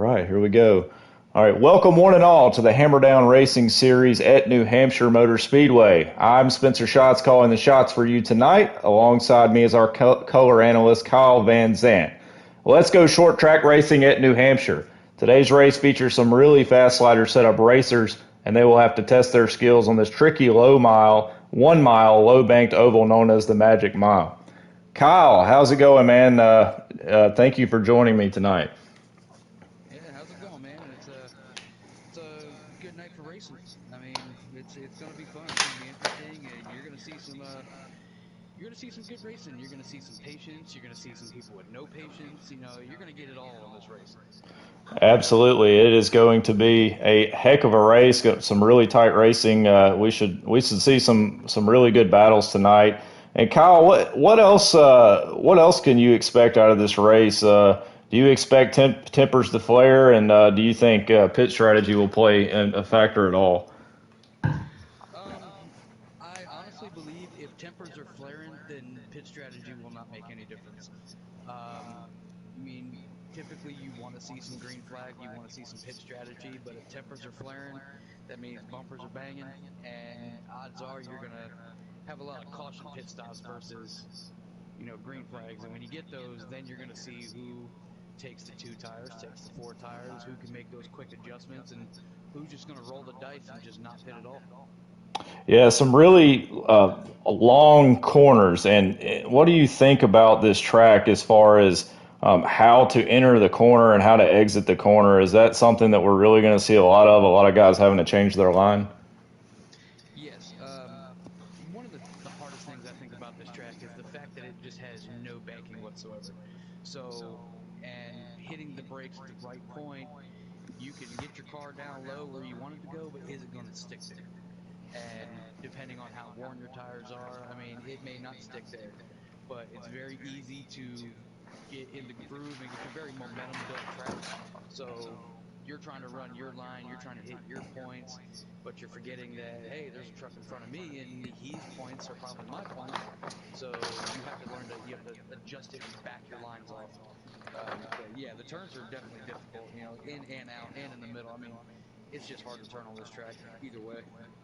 right, here we go. All right, welcome one and all to the Hammer Down Racing Series at New Hampshire Motor Speedway. I'm Spencer Schatz calling the shots for you tonight. Alongside me is our color analyst, Kyle Van Zant. Let's go short track racing at New Hampshire. Today's race features some really fast slider setup racers, and they will have to test their skills on this tricky low mile, 1 mile, low banked oval known as the Magic Mile. Kyle, how's it going, man? Thank you for joining me tonight. Yeah, how's it going, man? It's a good night for racing. I mean, it's gonna be fun. It's gonna be interesting, and you're gonna see some good racing. You're gonna see some patience. You're gonna see some people with no patience. You're gonna get it all in this race. Absolutely, it is going to be a heck of a race. Got some really tight racing. We should see some really good battles tonight. And Kyle, what else can you expect out of this race? Do you expect tempers to flare, and do you think pit strategy will play a factor at all? I honestly believe if tempers are flaring, then pit strategy will not make any difference. I mean, typically you want to see some green flag, you want to see some pit strategy, but if tempers are flaring, that means bumpers are banging, and odds are you're gonna have a lot of caution pit stops versus green flags. And when you get those, then you're gonna see who takes the 2 tires, takes the 4 tires, who can make those quick adjustments, and who's just gonna roll the dice and just not pit at all. Yeah, some really long corners. And what do you think about this track as far as how to enter the corner and how to exit the corner? Is that something that we're really going to see a lot of? A lot of guys having to change their line? Yes. One of the hardest things I think about this track is the fact that it just has no banking whatsoever. So, and hitting the brakes at the right point, you can get your car down low where you want it to go, but is it going to stick there? And depending on how worn your tires are, I mean, it may not stick there, but it's very easy to get in the groove, and it's a very momentum-built track. So you're trying to run your line, you're trying to hit your points, but you're forgetting that, hey, there's a truck in front of me, and his points are probably my points. So you have to adjust it and back your lines off. But yeah, the turns are definitely difficult, in and out and in the middle. I mean, it's just hard to turn on this track either way.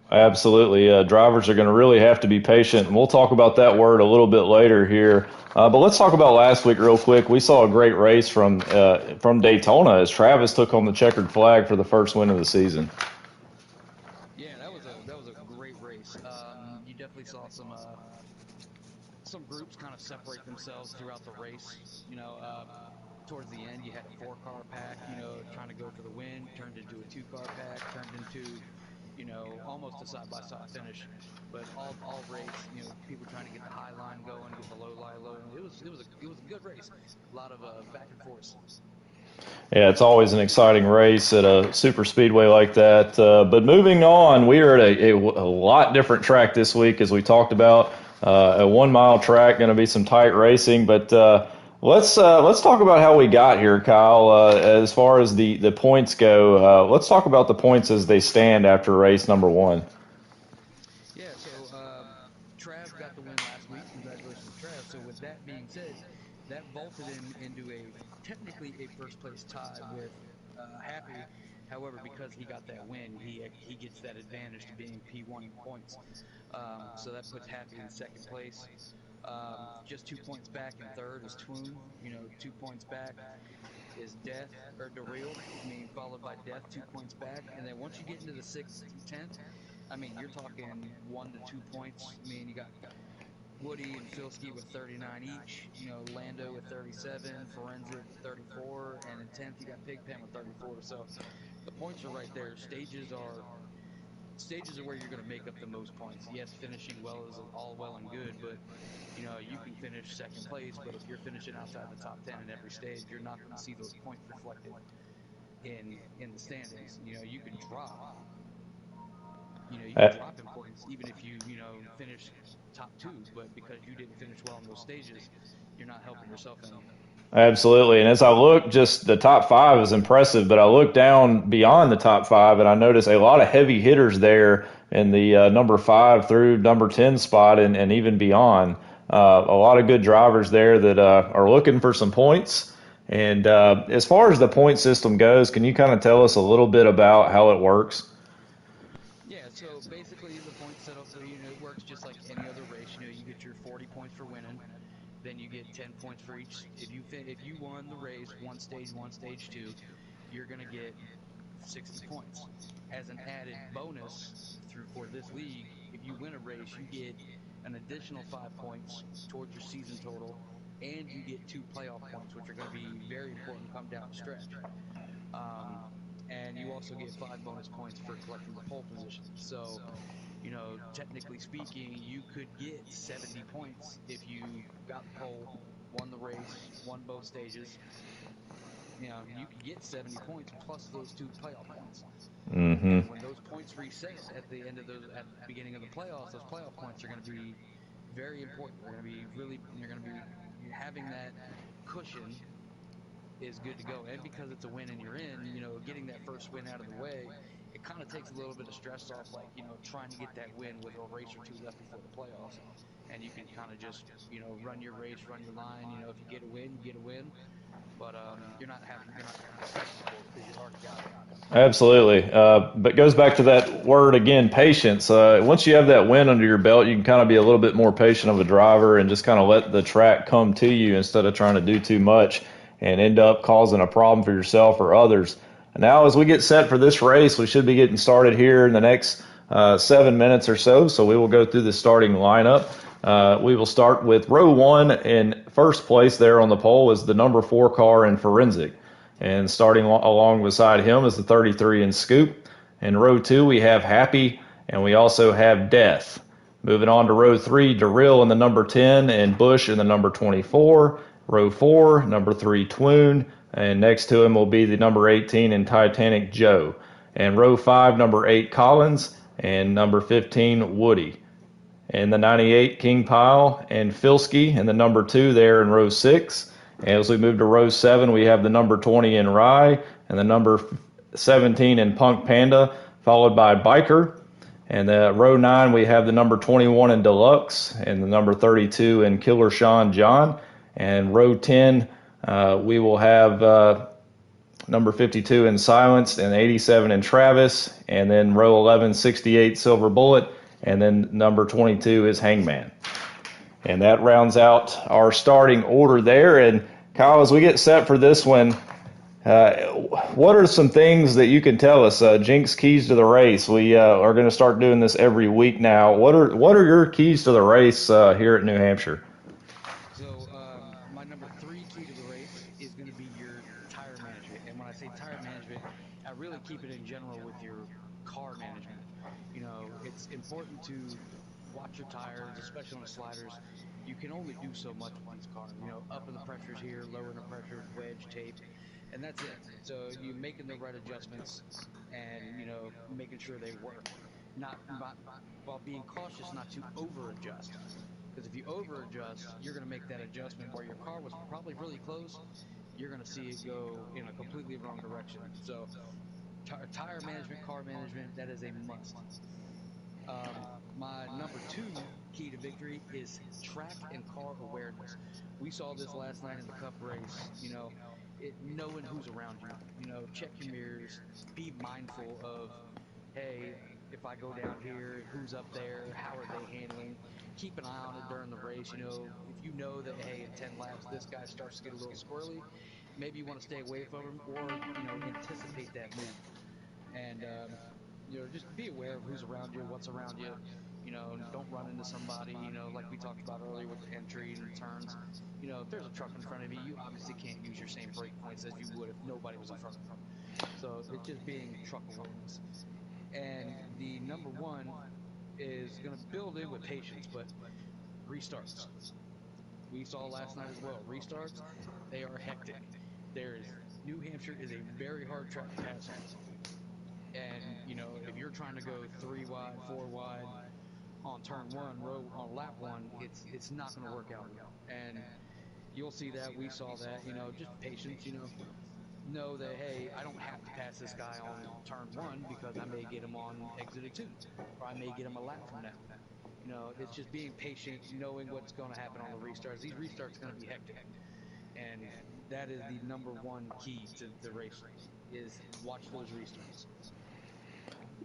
Absolutely. Drivers are going to really have to be patient, and we'll talk about that word a little bit later here. But let's talk about last week real quick. We saw a great race from Daytona as Travis took home the checkered flag for the first win of the season. Yeah, that was a great race. You definitely saw some groups kind of separate themselves throughout the race. Towards the end, you had a 4-car pack, trying to go for the win, turned into a 2-car pack, turned into almost a side-by-side finish. But all race, people trying to get the high line going, get the low line low. It was a good race. A lot of back and forth. Yeah, it's always an exciting race at a super speedway like that. But moving on, we are at a lot different track this week, as we talked about. A 1 mile track, going to be some tight racing. But let's talk about how we got here, Kyle. As far as the points go, let's talk about the points as they stand after race number 1. Yeah, so Trav got the win last week. Congratulations, Trav. So with that being said, that vaulted him into technically a first place tie with Happy. However, because he got that win, he gets that advantage to being P1 in points. So that puts Happy in second place. Just 2 points back in third is Twoon. 2 points back is Death or Daryl. Followed by Death, 2 points back. And then once you get into the 6th, 10th, you're talking 1 to 2 points. You got Woody and Filski with 39 each. Lando with 37, Forensic 34, and in 10th you got Pigpen with 34. So the points are right there. Stages are where you're going to make up the most points. Yes, finishing well is all well and good, but you can finish second place, but if you're finishing outside the top 10 in every stage, you're not going to see those points reflected in the standings. You can drop. You can drop in points even if you finish top 2, but because you didn't finish well in those stages, you're not helping yourself any. Absolutely. And as I look, just the top 5 is impressive, but I look down beyond the top 5 and I notice a lot of heavy hitters there in the number 5 through number 10 spot and even beyond. A lot of good drivers there that are looking for some points. And as far as the point system goes, can you kind of tell us a little bit about how it works? Yeah, so basically the point setup, it works just like any other race. You get your 40 points for winning, then you get 10 points for each. If you won the race, one, stage two, you're gonna get 60 points. As an added bonus for this league, if you win a race, you get an additional 5 points towards your season total, and you get 2 playoff points, which are going to be very important come down the stretch. Um, and you also get 5 bonus points for collecting the pole position. So, technically speaking, you could get 70 points if you got the pole, won the race, won both stages. You could get 70 points plus those 2 playoff points. Mm-hmm. And when those points reset at the beginning of the playoffs, those playoff points are going to be very important. They're going to be having that cushion is good to go. And because it's a win and you're in, getting that first win out of the way, it kind of takes a little bit of stress off, like, trying to get that win with a race or two left before the playoffs. And you can kind of just, run your race, run your line. If you get a win, you get a win. But you're not stressing for it because you already got it. Absolutely. But goes back to that word again, patience. Once you have that win under your belt, you can kind of be a little bit more patient of a driver and just kind of let the track come to you instead of trying to do too much and end up causing a problem for yourself or others. Now, as we get set for this race, we should be getting started here in the next 7 minutes or so. So we will go through the starting lineup. We will start with row one. In first place there on the pole is the number 4 car in Forensic. And starting along beside him is the 33 in Scoop. In row two, we have Happy, and we also have Death. Moving on to row three, Darrell in the number 10, and Bush in the number 24. Row four, number 3, Twoon, and next to him will be the number 18 in Titanic Joe. And row five, number 8, Collins, and number 15, Woody. And the 98, King Pile, and Filski, and the number 2 there in row 6. As we move to row 7, we have the number 20 in Rye and the number 17 in Punk Panda, followed by Biker. And row 9, we have the number 21 in Deluxe and the number 32 in Killer Sean John. And row 10, we will have number 52 in Silence and 87 in Travis. And then row 11, 68 Silver Bullet. And then number 22 is Hangman. And that rounds out our starting order there. And Kyle, as we get set for this one, what are some things that you can tell us? Jinx keys to the race. We are going to start doing this every week now. What are your keys to the race here at New Hampshire? So my number 3 key to the race is going to be your tire management. And when I say tire management, I really keep it in general with your car management. It's important to watch your tires, especially on the sliders. You can only do so much with these cars. Up in the pressures here, lower in the pressures, wedge, tape, and that's it. So you making the right adjustments and making sure they work, not while being cautious not to over adjust. Because if you over adjust, you're going to make that adjustment where your car was probably really close. You're going to see it go in a completely wrong direction. So tire management, car management, that is a must. My number 2 key to victory is track and car awareness. We saw this last night in the Cup race. Knowing who's around you. Check your mirrors. Be mindful of, hey, if I go down here, who's up there? How are they handling? Keep an eye on it during the race. If you know that, hey, in 10 laps, this guy starts to get a little squirrely, maybe you want to stay away from him or, anticipate that move. And just be aware of who's around you, what's around you. Don't run into somebody. Like we talked about earlier with the entry and turns. If there's a truck in front of you, you obviously can't use your same brake points as you would if nobody was in front of you. So it's just being truck awareness. And the number one is going to build in with patience, but restarts. We saw last night as well. Restarts, they are hectic. New Hampshire is a very hard track to pass on. And if you're trying to go 3 wide, 4 wide on turn one, row on lap one, it's not going to work out well. And you'll see that. We saw that. Just patience. Know that, hey, I don't have to pass this guy on turn one because I may get him on exit 2, or I may get him a lap from now. It's just being patient, knowing what's going to happen on the restarts. These restarts are going to be hectic, and that is the number one key to the racing is watch those restarts.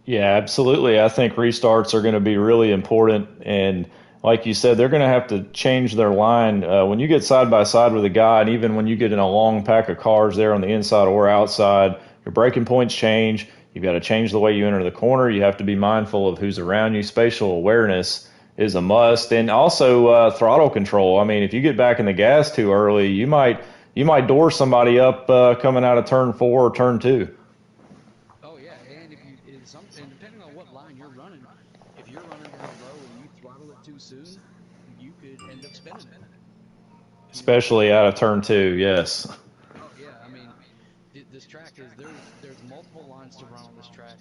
Yeah, absolutely. I think restarts are going to be really important. And like you said, they're going to have to change their line. When you get side by side with a guy, and even when you get in a long pack of cars there on the inside or outside, your braking points change. You've got to change the way you enter the corner. You have to be mindful of who's around you. Spatial awareness is a must. And also throttle control. I mean, if you get back in the gas too early, you might door somebody up coming out of turn 4 or turn 2. Oh yeah, and if you and depending on what line you're running, if you're running down low and you throttle it too soon, you could end up spinning it. You know, Especially out of turn 2, yes. oh yeah, I mean, this track is there's multiple lines to run on this track,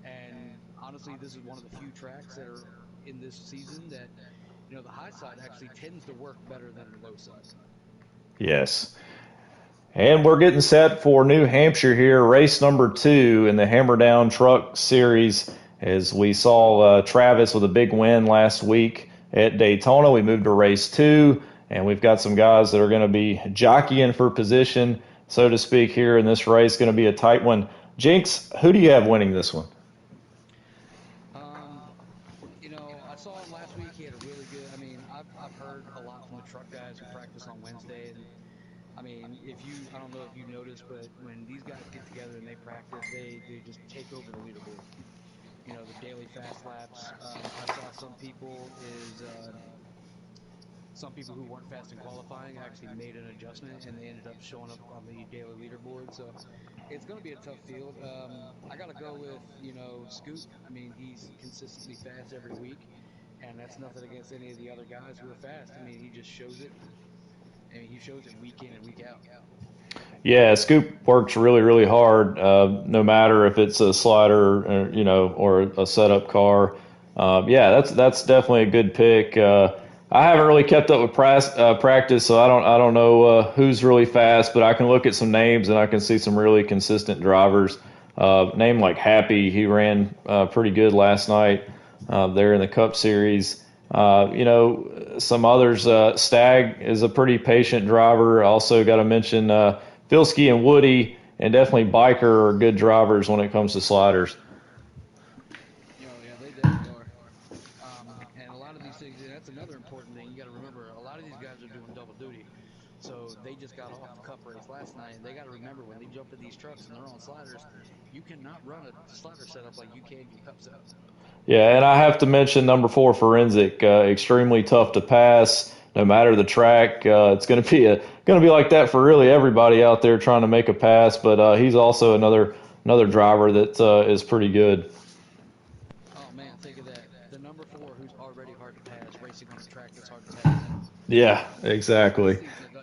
and honestly, this is one of the few tracks that are in this season that the high side actually tends to work better than the low side. Yes. And we're getting set for New Hampshire here, race number 2 in the Hammer Down Truck Series. As we saw Travis with a big win last week at Daytona, we moved to race 2, and we've got some guys that are going to be jockeying for position, so to speak, here in this race. Going to be a tight one. Jinx, who do you have winning this one? Um, I saw him last week. He had a really good. I mean, I've heard a lot from the truck guys who practice on Wednesday, and I mean, I don't know if you noticed, but when these guys get together and they practice, they just take over the leaderboard. The daily fast laps. I saw some people who weren't fast in qualifying actually made an adjustment and they ended up showing up on the daily leaderboard. So it's going to be a tough field. I got to go with Scoot. I mean, he's consistently fast every week, and that's nothing against any of the other guys who are fast. I mean, he just shows it. I mean, he shows it week in and week out. Yeah, Scoop works really, really hard. No matter if it's a slider, or a setup car. Yeah, that's definitely a good pick. I haven't really kept up with practice, so I don't know who's really fast, but I can look at some names and I can see some really consistent drivers. Name like Happy, he ran pretty good last night there in the Cup Series. Some others. Stagg is a pretty patient driver. Also, got to mention Filsky and Woody, and definitely Biker are good drivers when it comes to sliders. Yeah, they definitely are. And a lot of these things, and that's another important thing. You got to remember, a lot of these guys are doing double duty. So they just got off the cup race last night, and they got to remember when they jump in these trucks and they're on sliders, you cannot run a slider setup like you can your cup setup. Yeah, and I have to mention number 4, Forensic. Extremely tough to pass, no matter the track. It's going to be like that for really everybody out there trying to make a pass. But he's also another driver that is pretty good. Oh man, think of that. The number 4, who's already hard to pass, racing on a track that's hard to pass. Yeah, exactly.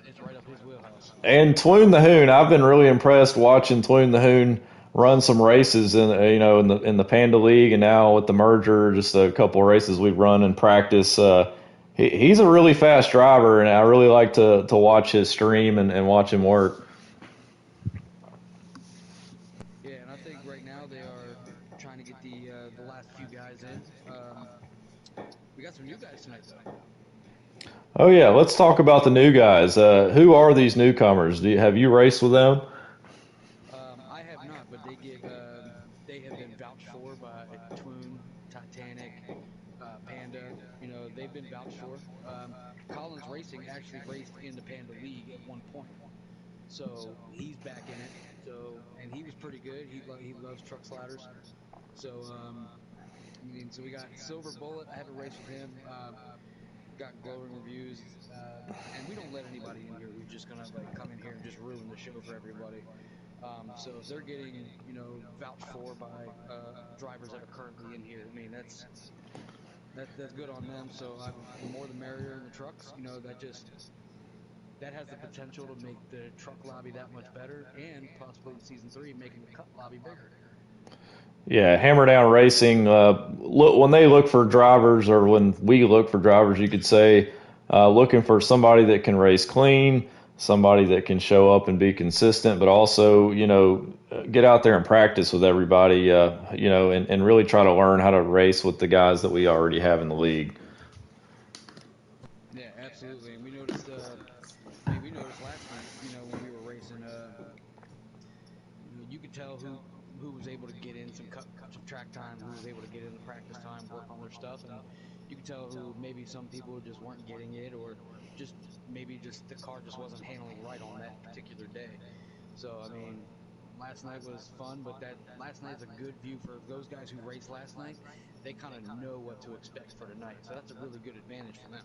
It's right up his wheelhouse. And Twoon the Hoon, I've been really impressed watching Twoon the Hoon run some races in the Panda League, and now with the merger, just a couple of races we've run in practice. He's a really fast driver, and I really like to watch his stream and watch him work. Yeah, and I think right now they are trying to get the last few guys in. We got some new guys tonight though. Oh yeah, let's talk about the new guys. Who are these newcomers? Have you raced with them? I have not, but they have been vouched for by Twoon, Titanic, Panda. They've been vouched for. Collins Racing actually raced in the Panda League at one point, so he's back in it. And he was pretty good. He loves truck sliders. So I mean, so we got Silver Bullet. I have a race with him. Got glowing reviews, and we don't let anybody in here who's just gonna like come in here and just ruin the show for everybody. So if they're getting vouched for by drivers that are currently in here, I mean that's good on them. So the more the merrier in the trucks. That has the potential to make the truck lobby that much better, and possibly in season 3 making the cup lobby bigger. Yeah, Hammer Down Racing. When they look for drivers, or when we look for drivers, you could say, looking for somebody that can race clean, somebody that can show up and be consistent, but also, get out there and practice with everybody, and really try to learn how to race with the guys that we already have in the league. Yeah, absolutely. And we noticed. I mean, we noticed last week. When we race, and you could tell who was able to get in some track time, who was able to get in the practice time, work on their stuff, and you could tell who maybe some people just weren't getting it, or just maybe just the car just wasn't handling right on that particular day. So I mean, last night was fun, but that last night's a good view for those guys who raced last night. They kind of know what to expect for tonight, so that's a really good advantage for them.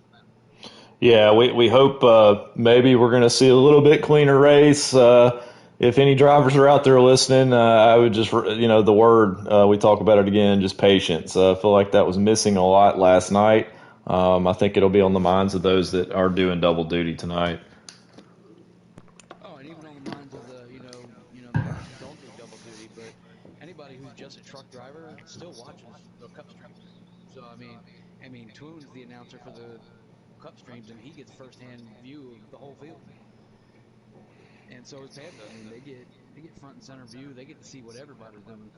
Yeah, we hope maybe we're going to see a little bit cleaner race. If any drivers are out there listening, I would just, the word, we talk about it again, just patience. I feel like that was missing a lot last night. I think it'll be on the minds of those that are doing double duty tonight. Oh, and even on the minds of the guys who don't do double duty, but anybody who's just a truck driver still watches the Cup streams. So I mean, Twoon's the announcer for the Cup streams, and he gets firsthand view of the whole field. And so is Panda. I mean, they get front and center view. They get to see what everybody's doing.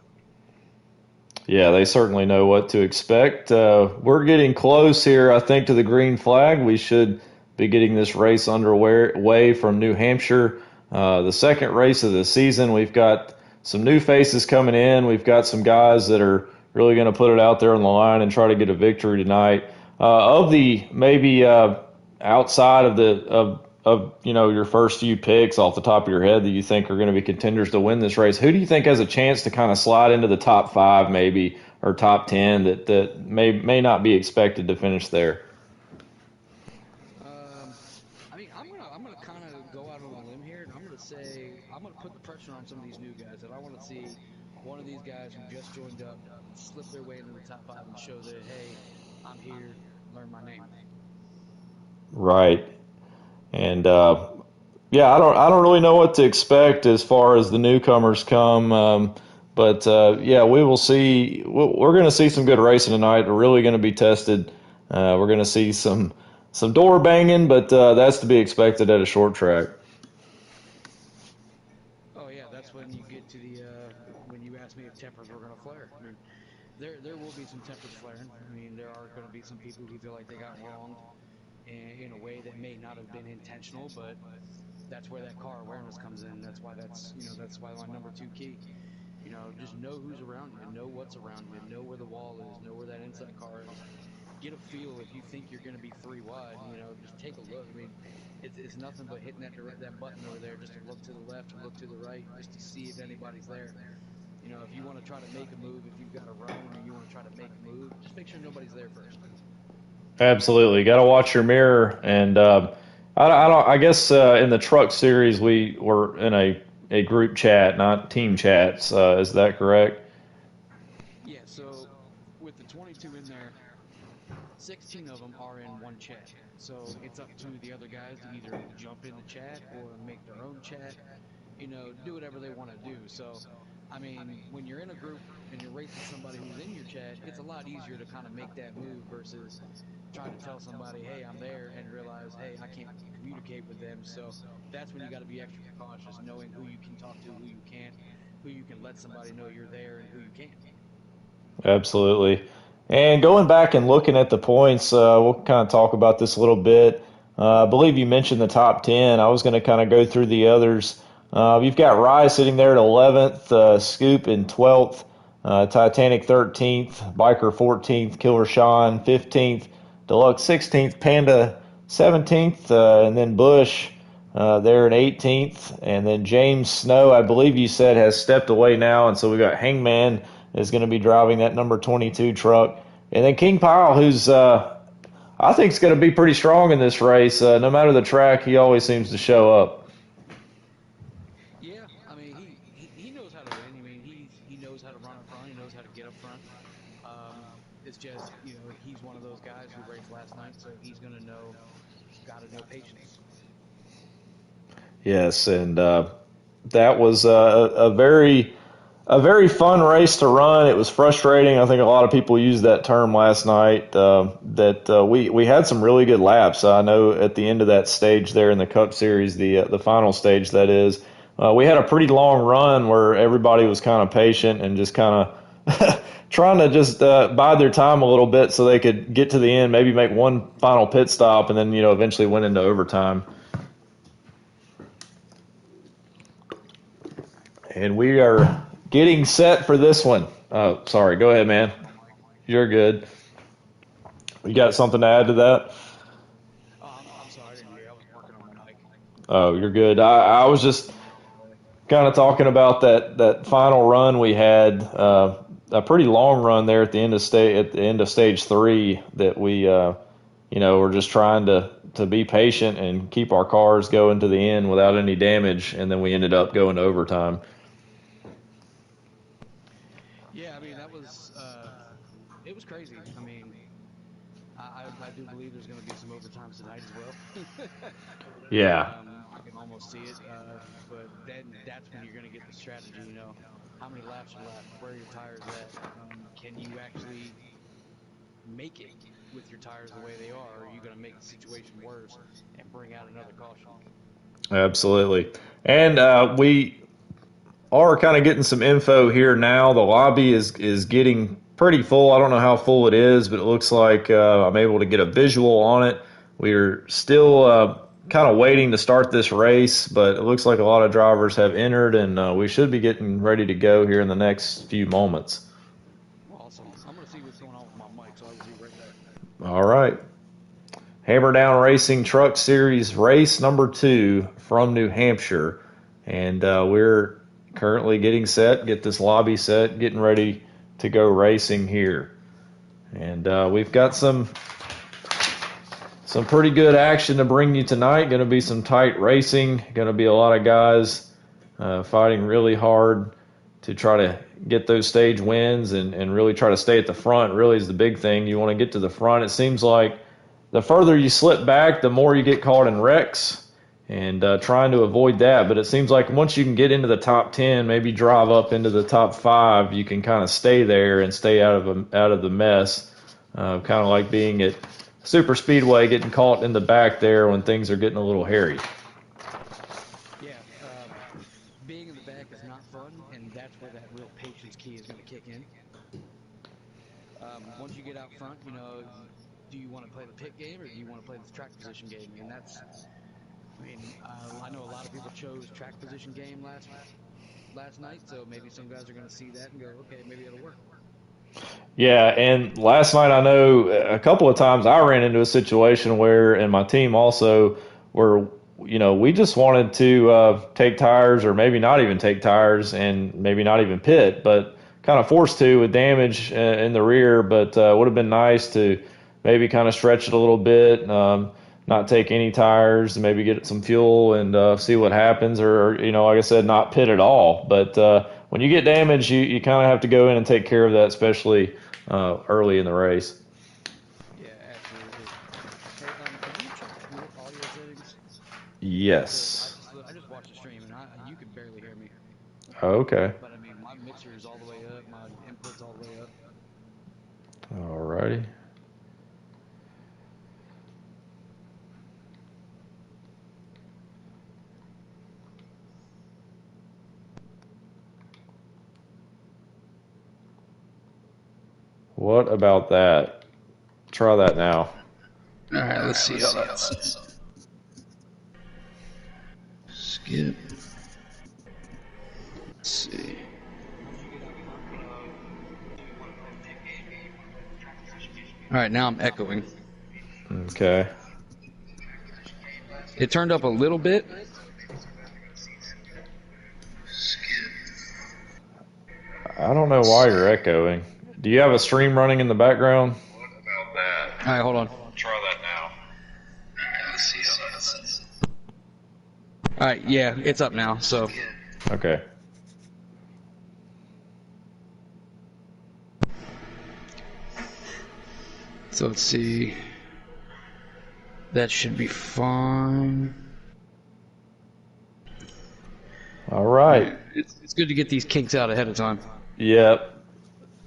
Yeah, they certainly know what to expect. We're getting close here, I think, to the green flag. We should be getting this race underway from New Hampshire. The second race of the season. We've got some new faces coming in. We've got some guys that are really going to put it out there on the line and try to get a victory tonight. Of the maybe outside of your first few picks off the top of your head that you think are going to be contenders to win this race, who do you think has a chance to kind of slide into the top 5 maybe, or top 10 that may not be expected to finish there? Um, I mean, I'm gonna kind of go out on a limb here, and I'm gonna say I'm gonna put the pressure on some of these new guys that I want to see one of these guys who just joined up slip their way into the top 5 and show that, hey, I'm here, learn my name. Right. And yeah, I don't really know what to expect as far as the newcomers come. But yeah, we will see. We're going to see some good racing tonight. We're really going to be tested. We're going to see some door banging, but that's to be expected at a short track. Oh yeah, that's when you get to the when you ask me if tempers were gonna flare. I mean, there will be some tempers flaring. I mean, there are going to be some people who feel like they got wronged in a way that may not have been intentional, but that's where that car awareness comes in. That's why my number 2 key. Just know who's around you, know what's around you, know where the wall is, know where that inside car is. Get a feel if you think you're going to be 3 wide. Just take a look. I mean, it's nothing but hitting that button over there just to look to the left or look to the right just to see if anybody's there. If you want to try to make a move, if you've got a run or you want to try to make a move, just make sure nobody's there first. Absolutely, got to watch your mirror. And I don't. I guess in the truck series we were in a group chat, not team chats. Is that correct? Yeah, so with the 22 in there, 16 of them are in one chat. So it's up to the other guys to either jump in the chat or make their own chat, do whatever they want to do. So, I mean, when you're in a group and you're racing somebody who's in your chat, it's a lot easier to kind of make that move versus trying to tell somebody, hey, I'm there, and realize, hey, I can't communicate with them. So that's when you got to be extra cautious, knowing who you can talk to, who you can't, who you can let somebody know you're there, and who you can't. Absolutely. And going back and looking at the points, we'll kind of talk about this a little bit. I believe you mentioned the top 10. I was going to kind of go through the others. You've got Rye sitting there at 11th, Scoop in 12th, Titanic 13th, Biker 14th, Killer Sean 15th, Deluxe 16th, Panda 17th, and then Bush there in 18th. And then James Snow, I believe you said, has stepped away now. And so we got Hangman is going to be driving that number 22 truck. And then King Pile, who's I think is going to be pretty strong in this race. No matter the track, he always seems to show up. Yeah, I mean, he knows how to win. I mean, he knows how to run up front. He knows how to get up front. It's just, he's one of those guys who raced last night, so he's going to got to know patience. Yes, and that was a very fun race to run. It was frustrating. I think a lot of people used that term last night. We had some really good laps. I know at the end of that stage there in the Cup Series, the final stage that is, we had a pretty long run where everybody was kind of patient and just kind of trying to just bide their time a little bit so they could get to the end, maybe make one final pit stop, and then eventually went into overtime. And we are getting set for this one. Oh, sorry. Go ahead, man. You're good. You got something to add to that? I'm sorry, I didn't hear you. I was working on my mic. Oh, you're good. I was just kind of talking about that final run we had, a pretty long run there at the end of stage 3 that we we're just trying to be patient and keep our cars going to the end without any damage, and then we ended up going to overtime. Yeah, I mean that was it was crazy. I mean, I do believe there's going to be some overtimes tonight as well. Yeah, I can almost see it, but then that's when you're going to get the strategy. You know, how many laps are left? Where are your tires at? Can you actually make it with your tires the way they are? Or are you going to make the situation worse and bring out another caution? absolutely. And we are kind of getting some info here now. The lobby is getting pretty full. I don't know how full it is, but it looks like I'm able to get a visual on it. We're still kind of waiting to start this race, but it looks like a lot of drivers have entered, and we should be getting ready to go here in the next few moments. Awesome. I'm going to see what's going on with my mic, so I will be right back. All right. Hammer Down Racing Truck Series race number 2 from New Hampshire. And we're currently getting set, get this lobby set, getting ready to go racing here. And we've got some pretty good action to bring you tonight. Going to be some tight racing. Going to be a lot of guys fighting really hard to try to get those stage wins and really try to stay at the front. Really is the big thing. You want to get to the front. It seems like the further you slip back, the more you get caught in wrecks, and trying to avoid that. But it seems like once you can get into the top 10, maybe drive up into the top 5, you can kind of stay there and stay out of the mess. Kind of like being at super speedway, getting caught in the back there when things are getting a little hairy. Yeah, being in the back is not fun, and that's where that real patience key is going to kick in. Once you get out front, you know, do you want to play the pit game or do you want to play the track position game? And that's, I mean, I know a lot of people chose track position game last night, so maybe some guys are going to see that and go, okay, maybe it'll work. Yeah, and last night I know a couple of times I ran into a situation where, and my team also, where we just wanted to take tires, or maybe not even take tires, and maybe not even pit, but kind of forced to with damage in the rear. But would have been nice to maybe kind of stretch it a little bit, not take any tires, and maybe get some fuel and see what happens, or like I said, not pit at all. But when you get damaged, you kind of have to go in and take care of that, especially early in the race. Yeah, absolutely. Hey, can you check your audio settings? Because Yes. I just watched the stream and you could barely hear me. Okay. But I mean, my mixer is all the way up, my input's all the way up. Alrighty. What about that? Try that now. All right, let's see how that's. Skip. Let's see. All right, now I'm echoing. Okay. It turned up a little bit. I don't know why you're echoing. Do you have a stream running in the background? What about that? All right, hold on. Try that now. Let's see how that's. All right, yeah, it's up now. So, Okay. let's see. That should be fine. All right. It's good to get these kinks out ahead of time. Yep.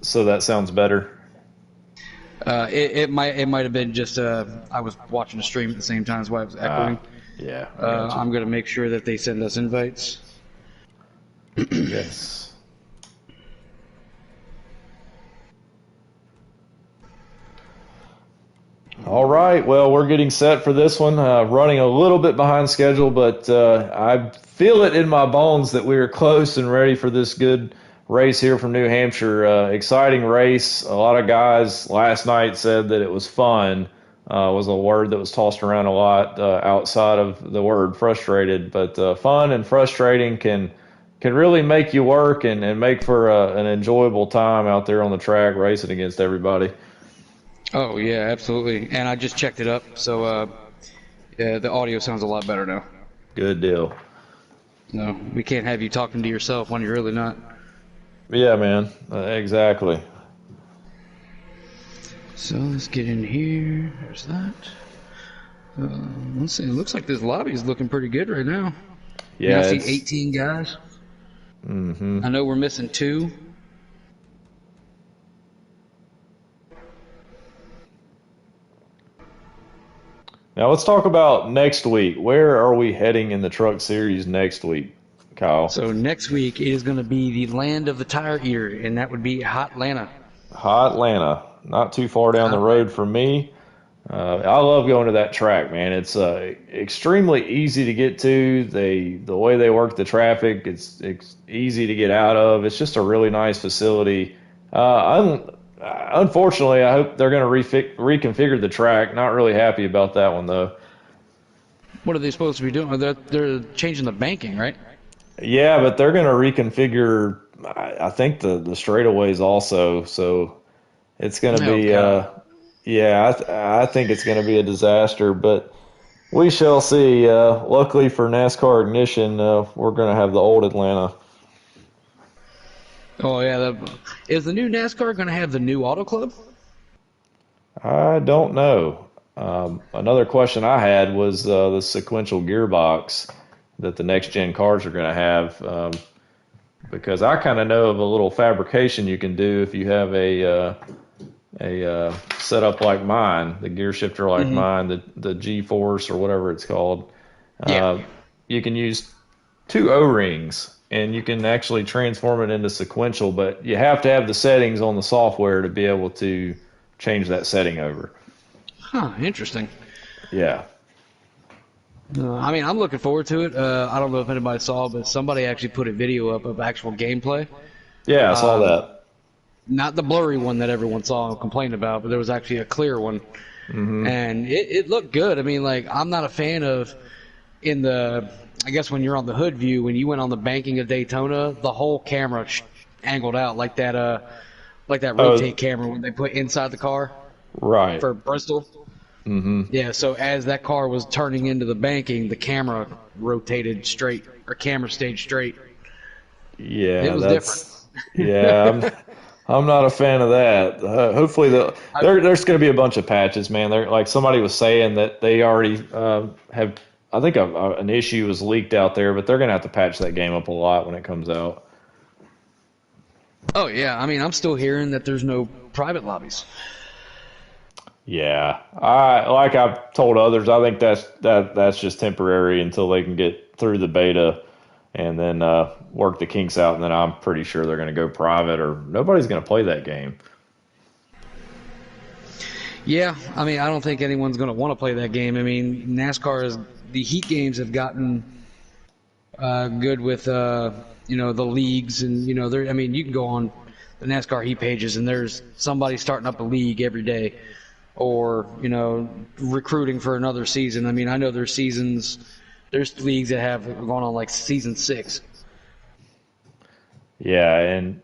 So that sounds better. It might have been just I was watching the stream at the same time, that's why I was echoing. Yeah. I gotcha. I'm gonna make sure that they send us invites. Yes. All right. Well, we're getting set for this one. Running a little bit behind schedule, but I feel it in my bones that we are close and ready for this good race here from New Hampshire. Exciting race. A lot of guys last night said that it was fun. Was a word that was tossed around a lot outside of the word frustrated. But fun and frustrating can really make you work and make for an enjoyable time out there on the track racing against everybody. Oh yeah, absolutely. And I just checked it up, so yeah, the audio sounds a lot better now. Good deal. No, we can't have you talking to yourself when you're really not. Yeah, man. Exactly. So let's get in here. There's that. Let's see. It looks like this lobby is looking pretty good right now. Yeah, I see it's 18 guys. I know we're missing 2. now let's talk about next week. Where are we heading in the truck series next week, Kyle? So next week it is going to be the land of the tire eater, and that would be Hot Atlanta. Hot Atlanta, not too far down the Hot road Atlanta. from me. I love going to that track, man. It's extremely easy to get to. The way they work the traffic, it's easy to get out of. It's just a really nice facility. Unfortunately, I hope they're going to reconfigure the track. Not really happy about that one though. What are they supposed to be doing? They're changing the banking, right? Yeah, but they're going to reconfigure. I think the straightaways also. So it's going to Oh be. God. Yeah, I think it's going to be a disaster, but we shall see. Luckily for NASCAR Ignition, we're going to have the old Atlanta. Oh yeah. Is the new NASCAR going to have the new Auto Club? I don't know. Another question I had was the sequential gearbox that the next gen cars are going to have, because I kind of know of a little fabrication you can do if you have a setup like mine, the gear shifter like mine, the G Force or whatever it's called. Yeah. Uh, you can use 2 O-rings and you can actually transform it into sequential, but you have to have the settings on the software to be able to change that setting over. Huh. Interesting. Yeah. I mean, I'm looking forward to it. I don't know if anybody saw, but somebody actually put a video up of actual gameplay. Yeah, I saw that. Not the blurry one that everyone saw and complained about, but there was actually a clear one. And it looked good. I mean, like, I'm not a fan of I guess when you're on the hood view, when you went on the banking of Daytona, the whole camera angled out like that Oh, rotate camera when they put inside the car right. for Bristol. Yeah, so as that car was turning into the banking, the camera rotated straight, or camera stayed straight. It Yeah, was different. yeah. I'm not a fan of that. Hopefully, there's going to be a bunch of patches, man. There, like somebody was saying that they already have. I think an issue was leaked out there, but they're going to have to patch that game up a lot when it comes out. Oh yeah, I mean, I'm still hearing that there's no private lobbies. Yeah, I like I've told others. I think that's just temporary until they can get through the beta and then work the kinks out. And then I'm pretty sure they're going to go private, or nobody's going to play that game. Yeah, I mean, I don't think anyone's going to want to play that game. I mean, the heat games have gotten good with the leagues, and I mean, you can go on the NASCAR heat pages and there's somebody starting up a league every day, or recruiting for another season. I mean, I know there's leagues that have gone on like season 6. Yeah, and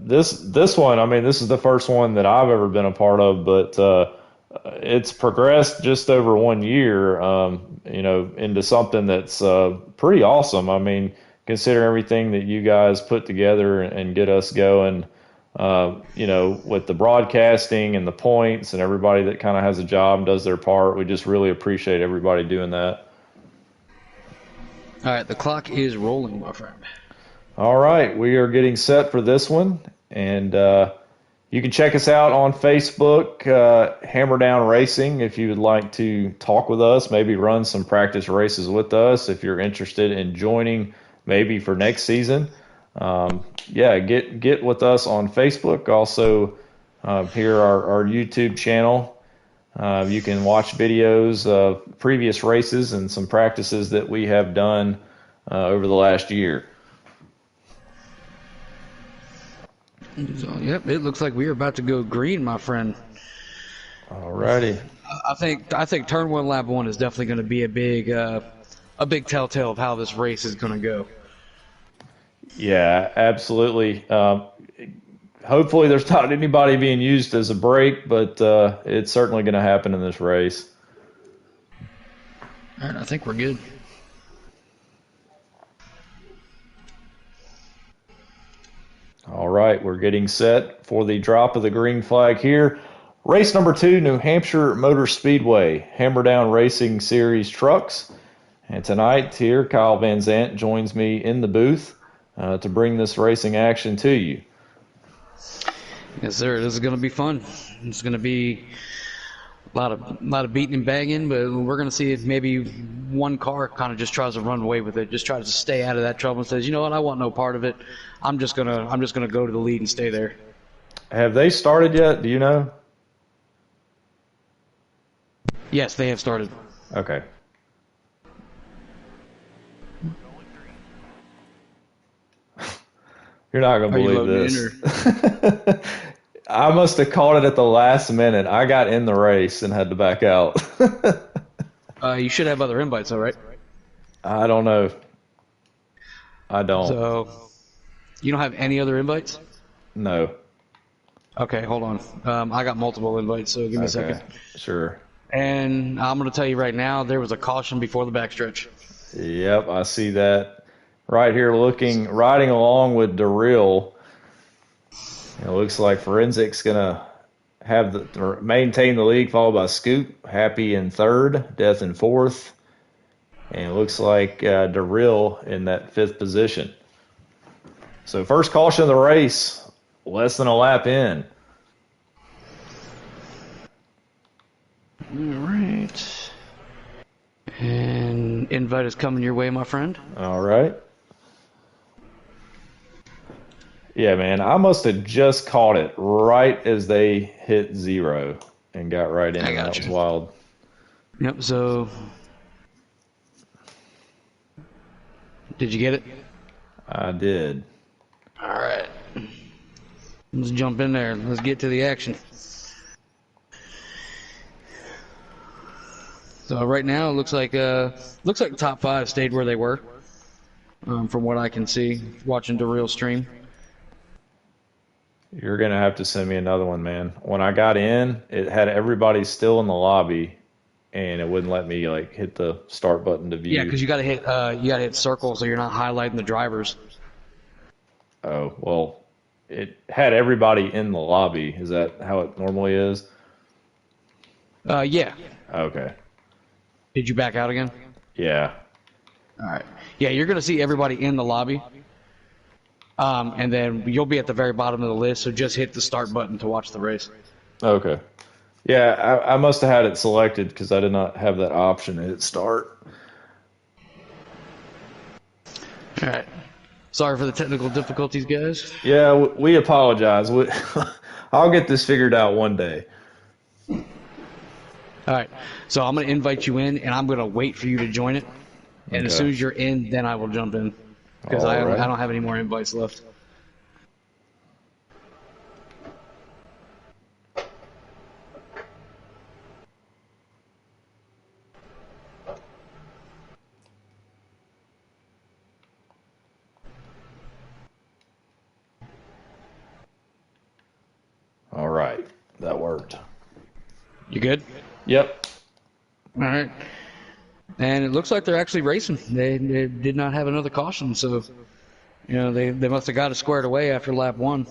this one, I mean, this is the first one that I've ever been a part of, but it's progressed just over 1 year, into something that's pretty awesome. I mean, consider everything that you guys put together and get us going, with the broadcasting and the points and everybody that kind of has a job and does their part. We just really appreciate everybody doing that. All right, the clock is rolling, my friend. All right, we are getting set for this one, and you can check us out on Facebook, Hammer Down Racing, if you would like to talk with us, maybe run some practice races with us if you're interested in joining maybe for next season. Get with us on Facebook. Also, here our YouTube channel. You can watch videos of previous races and some practices that we have done over the last year. So, yep, it looks like we are about to go green, my friend. Alrighty. I think turn one, lap one is definitely going to be a big telltale of how this race is going to go. Yeah, absolutely. Hopefully there's not anybody being used as a brake, but it's certainly going to happen in this race. All right, I think we're good. All right, we're getting set for the drop of the green flag here. Race number 2, New Hampshire Motor Speedway, Hammer Down Racing Series trucks. And tonight here, Kyle Van Zant joins me in the booth to bring this racing action to you. Yes, sir. This is going to be fun. It's going to be a lot of beating and banging, but we're going to see if maybe one car kind of just tries to run away with it, just tries to stay out of that trouble and says, you know what, I want no part of it. I'm just gonna go to the lead and stay there. Have they started yet? Do you know? Yes, they have started. Okay. You're not going to believe this. I must have caught it at the last minute. I got in the race and had to back out. You should have other invites, though, right? I don't know. I don't. So, you don't have any other invites? No. Okay, hold on. I got multiple invites, so give me a second. Sure. And I'm going to tell you right now, there was a caution before the backstretch. Yep, I see that. Right here, riding along with Darrell. It looks like Forensic's going to maintain the lead, followed by Scoop, Happy in third, Death in fourth. And it looks like Darrell in that fifth position. So first caution of the race, less than a lap in. All right. And invite is coming your way, my friend. All right. Yeah, man, I must have just caught it right as they hit zero and got right in. That was wild. Yep, so did you get it? I did. All right. Let's jump in there. Let's get to the action. So right now it looks like the top 5 stayed where they were, from what I can see watching Darrell stream. You're going to have to send me another one, man. When I got in, it had everybody still in the lobby, and it wouldn't let me hit the start button to view. Yeah, because you got to hit circle so you're not highlighting the drivers. Oh, well, it had everybody in the lobby. Is that how it normally is? Yeah. Okay. Did you back out again? Yeah. All right. Yeah, you're going to see everybody in the lobby. And then you'll be at the very bottom of the list, so just hit the start button to watch the race. Okay. Yeah, I must have had it selected because I did not have that option to hit start. All right. Sorry for the technical difficulties, guys. Yeah, we apologize. I'll get this figured out one day. All right. So I'm going to invite you in, and I'm going to wait for you to join it. And as soon as you're in, then I will jump in. Because I don't have any more invites left. All right. That worked. You good? Yep. All right. And it looks like they're actually racing. They did not have another caution, so they must have got it squared away after lap 1.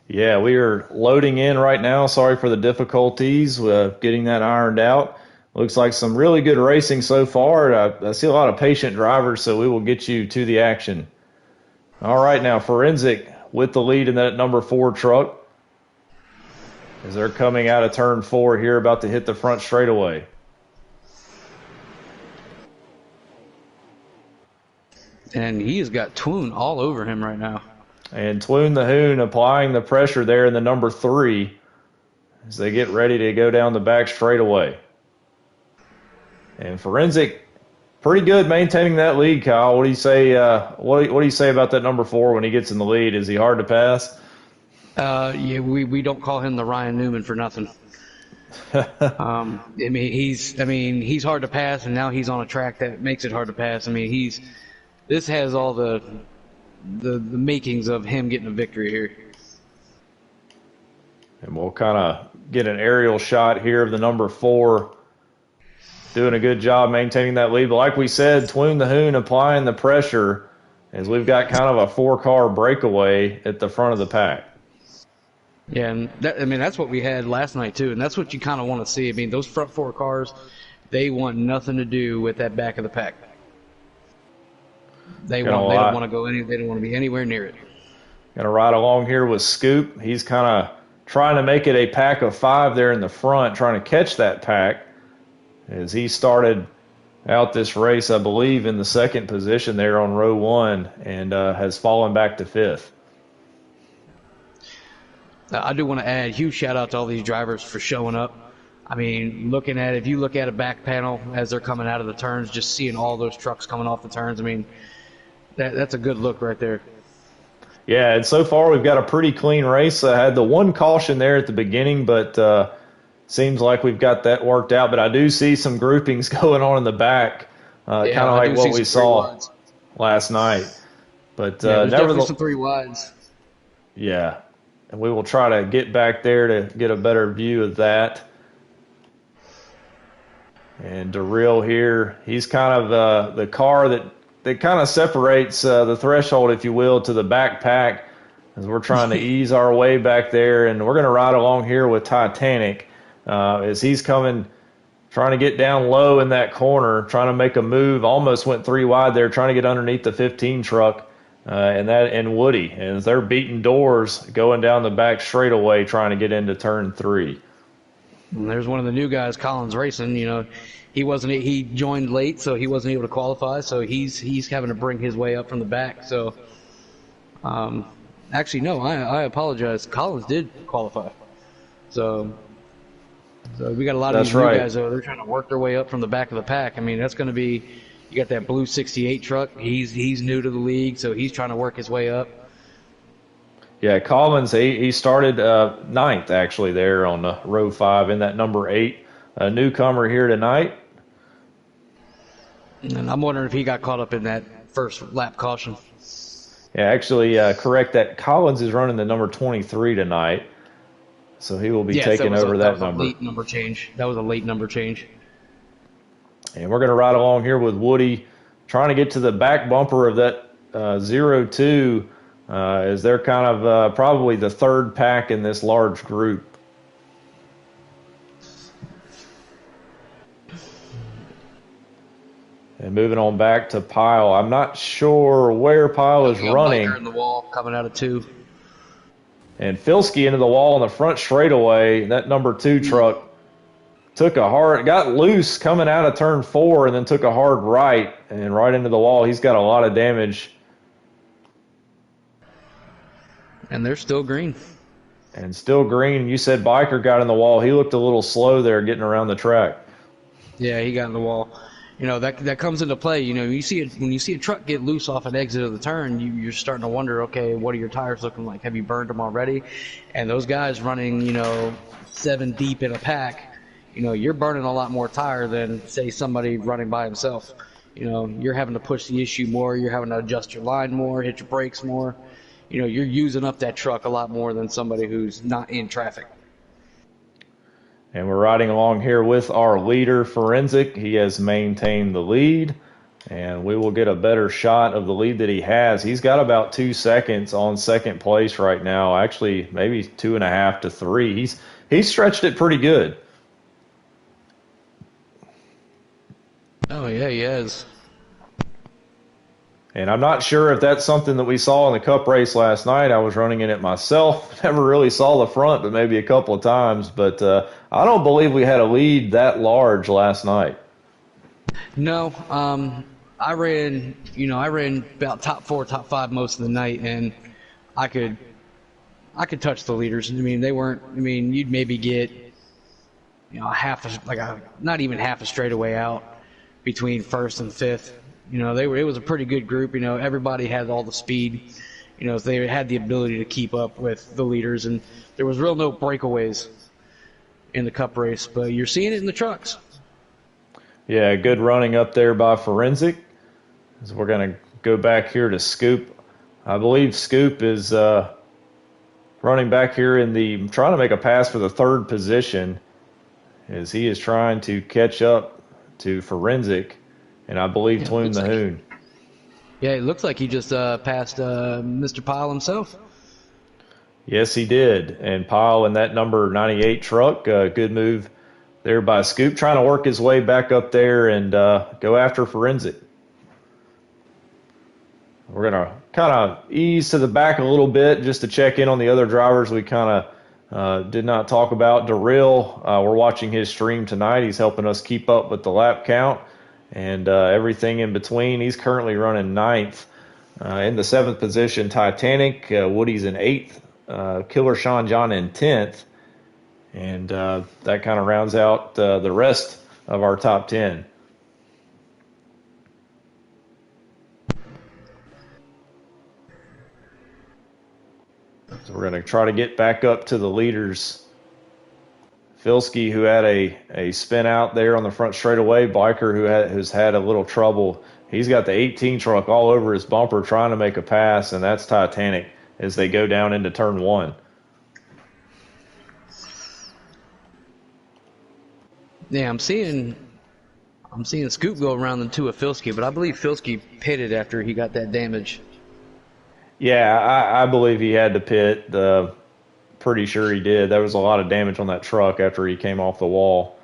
Yeah, we are loading in right now. Sorry for the difficulties with getting that ironed out. Looks like some really good racing so far. I see a lot of patient drivers, so we will get you to the action. All right, now Forensic with the lead in that number 4 truck as they're coming out of turn 4 here, about to hit the front straightaway. And he has got Twoon all over him right now. And Twoon the Hoon applying the pressure there in the number 3 as they get ready to go down the back straightaway. And Forensic, pretty good maintaining that lead, Kyle. What do you say? What do you say about that number 4 when he gets in the lead? Is he hard to pass? Yeah, we don't call him the Ryan Newman for nothing. He's hard to pass, and now he's on a track that makes it hard to pass. This has all the makings of him getting a victory here. And we'll kind of get an aerial shot here of the number 4 doing a good job maintaining that lead. But like we said, Twoon the Hoon applying the pressure as we've got kind of a 4-car breakaway at the front of the pack. Yeah, and that's what we had last night too, and that's what you kind of want to see. Those front 4 cars, they want nothing to do with that back of the pack. They don't want to go they don't want to be anywhere near it. Gonna ride along here with Scoop. He's kind of trying to make it a pack of 5 there in the front, trying to catch that pack as he started out this race, I believe, in the 2nd position there on row 1 and has fallen back to 5th. I do want to add huge shout out to all these drivers for showing up. If you look at a back panel as they're coming out of the turns, just seeing all those trucks coming off the turns, that's a good look right there. Yeah, and so far we've got a pretty clean race. I had the one caution there at the beginning, but seems like we've got that worked out. But I do see some groupings going on in the back, kind of like what we saw last night. But nevertheless, some 3 wides. Yeah, and we will try to get back there to get a better view of that. And Darrell here, he's kind of the car that kind of separates the threshold, if you will, to the backpack as we're trying to ease our way back there. And we're going to ride along here with Titanic as he's coming, trying to get down low in that corner, trying to make a move. Almost went 3 wide there, trying to get underneath the 15 truck and Woody. And as they're beating doors, going down the back straightaway, trying to get into turn 3. And there's one of the new guys, Collins Racing. He joined late, so he wasn't able to qualify. So he's having to bring his way up from the back. So, actually, no, I apologize. Collins did qualify. So we got a lot of these new guys, though. They're trying to work their way up from the back of the pack. That's going to be, you got that blue 68 truck. He's new to the league, so he's trying to work his way up. Yeah, Collins, he started 9th, actually, there on row 5 in that number 8 newcomer here tonight. And I'm wondering if he got caught up in that first lap caution. Yeah, actually, correct that. Collins is running the number 23 tonight, so he will be taking over that number. Late number change. That was a late number change. And we're going to ride along here with Woody, trying to get to the back bumper of that 02, as they're kind of probably the 3rd pack in this large group. And moving on back to Pyle. I'm not sure where Pyle is running. In the wall coming out of 2. And Filski into the wall on the front straightaway. That number 2 truck got loose coming out of turn 4 and then took a hard right and right into the wall. He's got a lot of damage. And they're still green. And still green. You said Biker got in the wall. He looked a little slow there getting around the track. Yeah, he got in the wall. That comes into play. When you see a truck get loose off an exit of the turn, you're starting to wonder, okay, what are your tires looking like? Have you burned them already? And those guys running, 7 deep in a pack, you're burning a lot more tire than, say, somebody running by himself. You're having to push the issue more. You're having to adjust your line more, hit your brakes more. You're using up that truck a lot more than somebody who's not in traffic. And we're riding along here with our leader, Forensic. He has maintained the lead, and we will get a better shot of the lead that he has. He's got about 2 seconds on 2nd place right now. Actually, maybe 2.5 to 3. He's stretched it pretty good. Oh, yeah, he has. And I'm not sure if that's something that we saw in the Cup race last night. I was running in it myself. Never really saw the front, but maybe a couple of times. But I don't believe we had a lead that large last night. No, I ran about top 4, top 5 most of the night, and I I could touch the leaders. I mean, they weren't. I mean, you'd maybe get not even half a straightaway out between first and fifth. It was a pretty good group. Everybody had all the speed. They had the ability to keep up with the leaders, and there was no breakaways in the Cup race. But you're seeing it in the trucks. Yeah, good running up there by Forensic. So we're going to go back here to Scoop. I believe Scoop is running back here trying to make a pass for the third position, as he is trying to catch up to Forensic, and I believe Twoon the Hoon. Yeah, it looks like he just passed Mr. Pyle himself. Yes, he did. And Pyle in that number 98 truck, good move there by Scoop, trying to work his way back up there and go after Forensic. We're going to kind of ease to the back a little bit just to check in on the other drivers we kind of did not talk about. Darrell, we're watching his stream tonight. He's helping us keep up with the lap count and everything in between. He's currently running ninth. In the seventh position, Titanic. Woody's in eighth. Killer Sean John in 10th. And that kind of rounds out the rest of our top 10. So we're going to try to get back up to the leaders. Filski, who had a spin out there on the front straightaway. Biker, who's had a little trouble. He's got the 18 truck all over his bumper trying to make a pass, and that's Titanic as they go down into turn one. Yeah, I'm seeing Scoop go around the two of Filski, but I believe Filski pitted after he got that damage. Yeah, I believe he had to pit. Pretty sure he did. There was a lot of damage on that truck after he came off the wall.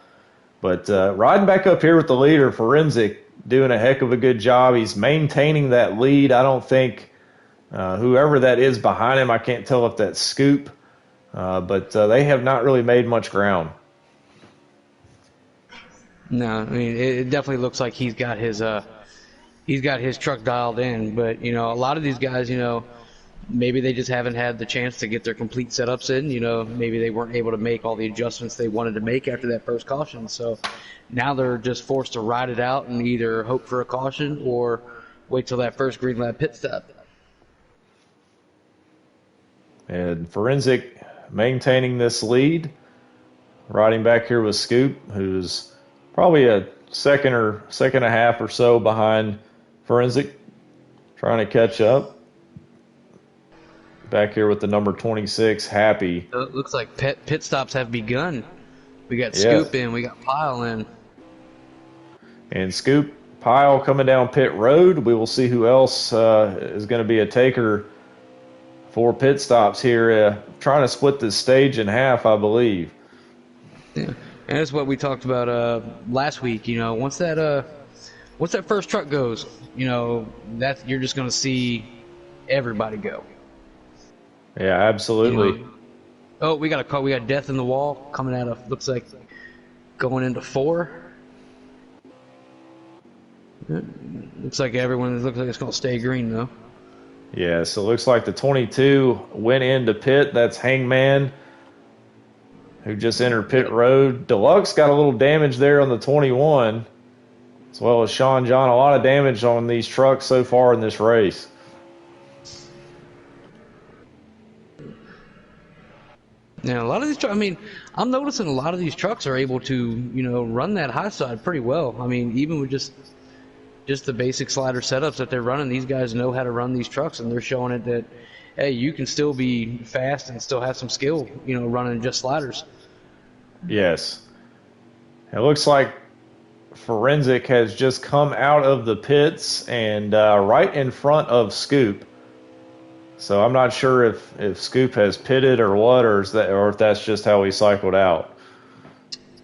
But riding back up here with the leader, Forensic, doing a heck of a good job. He's maintaining that lead. I don't think whoever that is behind him, I can't tell if that's Scoop, but they have not really made much ground. No, I mean it definitely looks like he's got his truck dialed in. But a lot of these guys, maybe they just haven't had the chance to get their complete setups in. Maybe they weren't able to make all the adjustments they wanted to make after that first caution. So now they're just forced to ride it out and either hope for a caution or wait till that first green lap pit stop. And Forensic maintaining this lead, riding back here with Scoop, who's probably a second and a half or so behind Forensic, trying to catch up. Back here with the number 26, Happy. It looks like pit stops have begun. We got Scoop in, we got Pyle in. And Scoop, Pyle coming down pit road. We will see who else is going to be a taker for pit stops here. Trying to split this stage in half, I believe. Yeah. And that's what we talked about last week. Once that first truck goes, that you're just going to see everybody go. Yeah, absolutely. Oh, we got a call. We got Death in the Wall coming out of, looks like going into 4. Looks like it's going to stay green though. Yeah, so it looks like the 22 went into pit. That's Hangman, who just entered pit road. Deluxe got a little damage there on the 21, as well as Sean John. A lot of damage on these trucks so far in this race. Yeah, a lot of these trucks, I'm noticing a lot of these trucks are able to, run that high side pretty well. Even with just the basic slider setups that they're running, these guys know how to run these trucks, and they're showing it that, hey, you can still be fast and still have some skill, running just sliders. Yes. It looks like Forensic has just come out of the pits and right in front of Scoop. So I'm not sure if Scoop has pitted or what, or if that's just how he cycled out.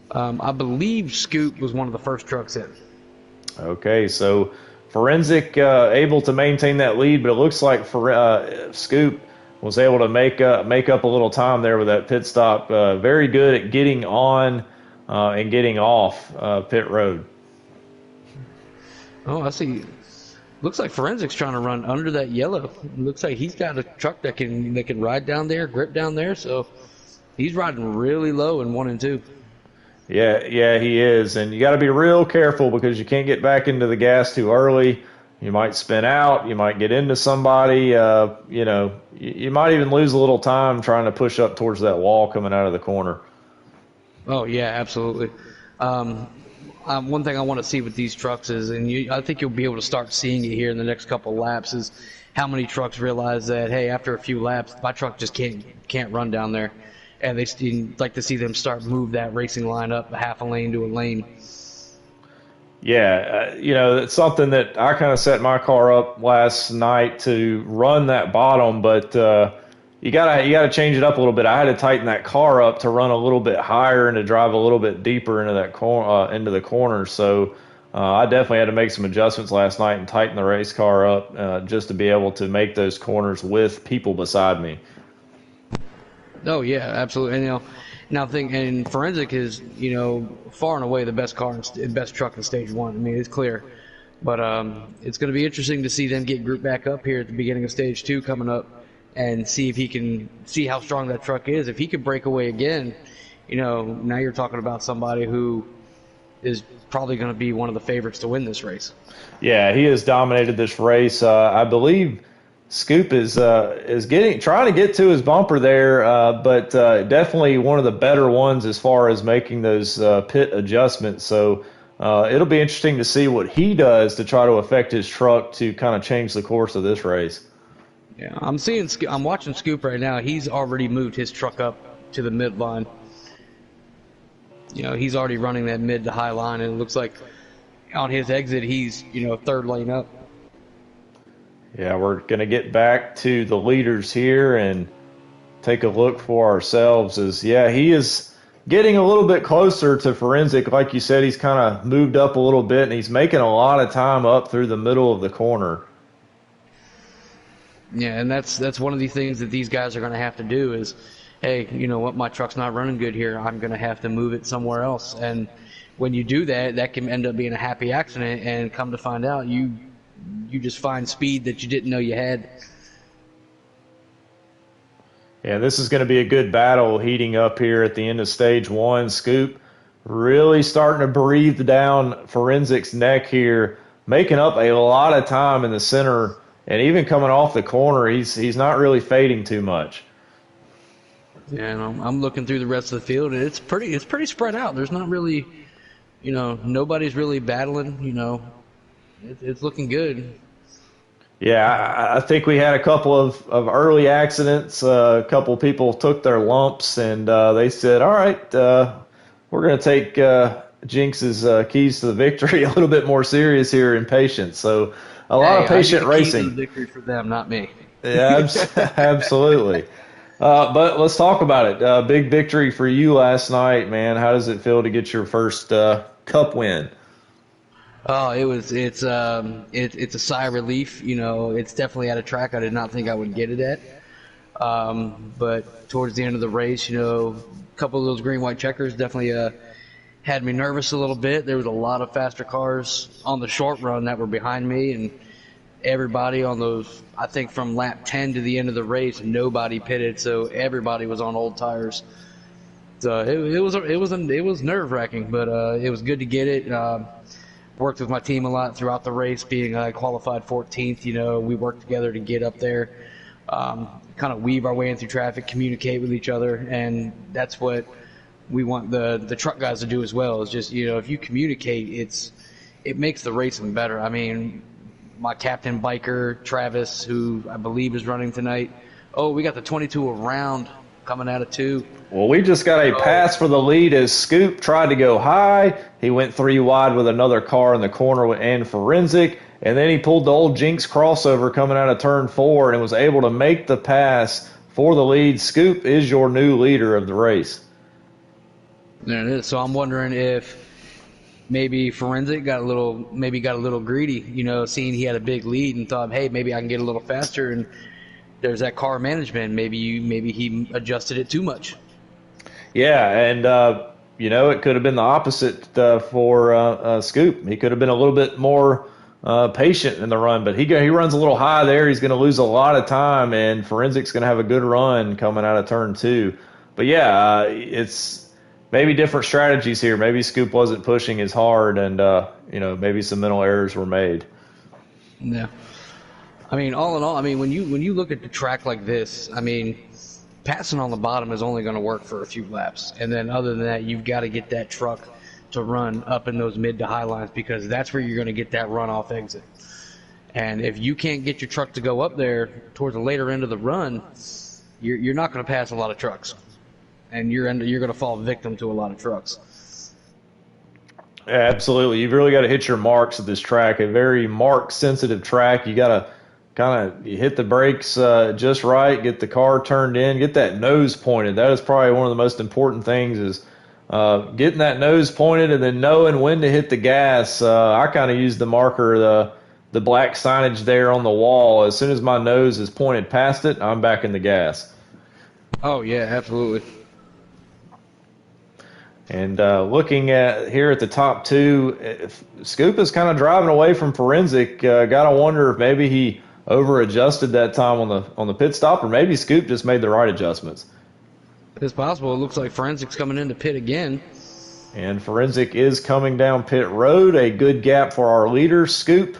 I believe Scoop was one of the first trucks in. Okay, so Forensic able to maintain that lead, but it looks like Scoop was able to make up a little time there with that pit stop. Very good at getting on and getting off pit road. Oh, I see. Looks like Forensic's trying to run under that yellow. It looks like he's got a truck that can ride down there, grip down there. So he's riding really low in 1 and 2. Yeah, he is, and you got to be real careful because you can't get back into the gas too early. You might spin out. You might get into somebody. You might even lose a little time trying to push up towards that wall coming out of the corner. Oh yeah, absolutely. One thing I want to see with these trucks is, and I think you'll be able to start seeing it here in the next couple of laps, is how many trucks realize that, hey, after a few laps, my truck just can't run down there, and they'd like to see them start move that racing line up half a lane to a lane. Yeah, it's something that I kind of set my car up last night to run that bottom, but you gotta change it up a little bit. I had to tighten that car up to run a little bit higher and to drive a little bit deeper into that into the corner. So I definitely had to make some adjustments last night and tighten the race car up just to be able to make those corners with people beside me. Oh yeah, absolutely. And and Forensic is far and away the best best truck in stage 1. I mean, it's clear, but it's going to be interesting to see them get grouped back up here at the beginning of stage 2 coming up, and see if he can see how strong that truck is. If he can break away again, now you're talking about somebody who is probably going to be one of the favorites to win this race. Yeah, he has dominated this race. I believe Scoop is trying to get to his bumper there, but definitely one of the better ones as far as making those pit adjustments. So it'll be interesting to see what he does to try to affect his truck to kind of change the course of this race. Yeah, I'm watching Scoop right now. He's already moved his truck up to the mid line. He's already running that mid to high line, and it looks like on his exit he's third lane up. Yeah, we're going to get back to the leaders here and take a look for ourselves. He is getting a little bit closer to Forensic. Like you said, he's kind of moved up a little bit, and he's making a lot of time up through the middle of the corner. Yeah, and that's one of the things that these guys are going to have to do is, hey, you know what, my truck's not running good here. I'm going to have to move it somewhere else. And when you do that, that can end up being a happy accident, and come to find out, you just find speed that you didn't know you had. Yeah, this is going to be a good battle heating up here at the end of stage 1. Scoop really starting to breathe down Forensic's neck here, making up a lot of time in the center, and even coming off the corner, he's not really fading too much. Yeah, and I'm looking through the rest of the field, and it's pretty spread out. There's not really, nobody's really battling. It's looking good. Yeah, I think we had a couple of early accidents. A couple of people took their lumps, and they said, all right, we're going to take Jinx's keys to the victory a little bit more serious here in patience. So a lot of patient racing. Keys to the victory for them, not me. Yeah, absolutely. But let's talk about it. Big victory for you last night, man. How does it feel to get your first cup win? Oh, it's a sigh of relief. It's definitely at a track I did not think I would get it at. But towards the end of the race, a couple of those green white checkers definitely had me nervous a little bit. There was a lot of faster cars on the short run that were behind me, and everybody on those, I think from lap 10 to the end of the race, nobody pitted, so everybody was on old tires. So it was nerve wracking, but it was good to get it. Worked with my team a lot throughout the race, being qualified 14th. We worked together to get up there, kind of weave our way in through traffic, communicate with each other, and that's what we want the truck guys to do as well. Is just if you communicate, it makes the racing better. I mean, my captain biker Travis, who I believe is running tonight. Oh, we got the 22 around coming out of 2. Well, we just got a pass for the lead as Scoop tried to go high. He went 3 wide with another car in the corner and Forensic, and then he pulled the old Jinx crossover coming out of turn 4 and was able to make the pass for the lead. Scoop is your new leader of the race. There it is. So I'm wondering if maybe Forensic got a little greedy, seeing he had a big lead and thought, hey, maybe I can get a little faster. And there's that car management. Maybe he adjusted it too much. Yeah, and it could have been the opposite for Scoop. He could have been a little bit more patient in the run, but he runs a little high there. He's going to lose a lot of time, and Forensic's going to have a good run coming out of turn 2. But yeah, it's maybe different strategies here. Maybe Scoop wasn't pushing as hard, and maybe some mental errors were made. Yeah. I mean, all in all, I mean, when you look at the track like this, I mean, passing on the bottom is only going to work for a few laps, and then other than that, you've got to get that truck to run up in those mid to high lines, because that's where you're going to get that runoff exit. And if you can't get your truck to go up there towards the later end of the run, you're not going to pass a lot of trucks, and you're going to fall victim to a lot of trucks. Yeah, absolutely. You've really got to hit your marks at this track. A very mark sensitive track. You got to kind of hit the brakes just right, get the car turned in, get that nose pointed. That is probably one of the most important things, is getting that nose pointed and then knowing when to hit the gas. I kind of use the marker, the black signage there on the wall. As soon as my nose is pointed past it, I'm back in the gas. Oh, yeah, absolutely. And looking at here at the top 2, Scoop is kind of driving away from Forensic. Got to wonder if maybe he over-adjusted that time on the pit stop, or maybe Scoop just made the right adjustments. It's possible. It looks like Forensic's coming into pit again. And Forensic is coming down pit road. A good gap for our leader, Scoop.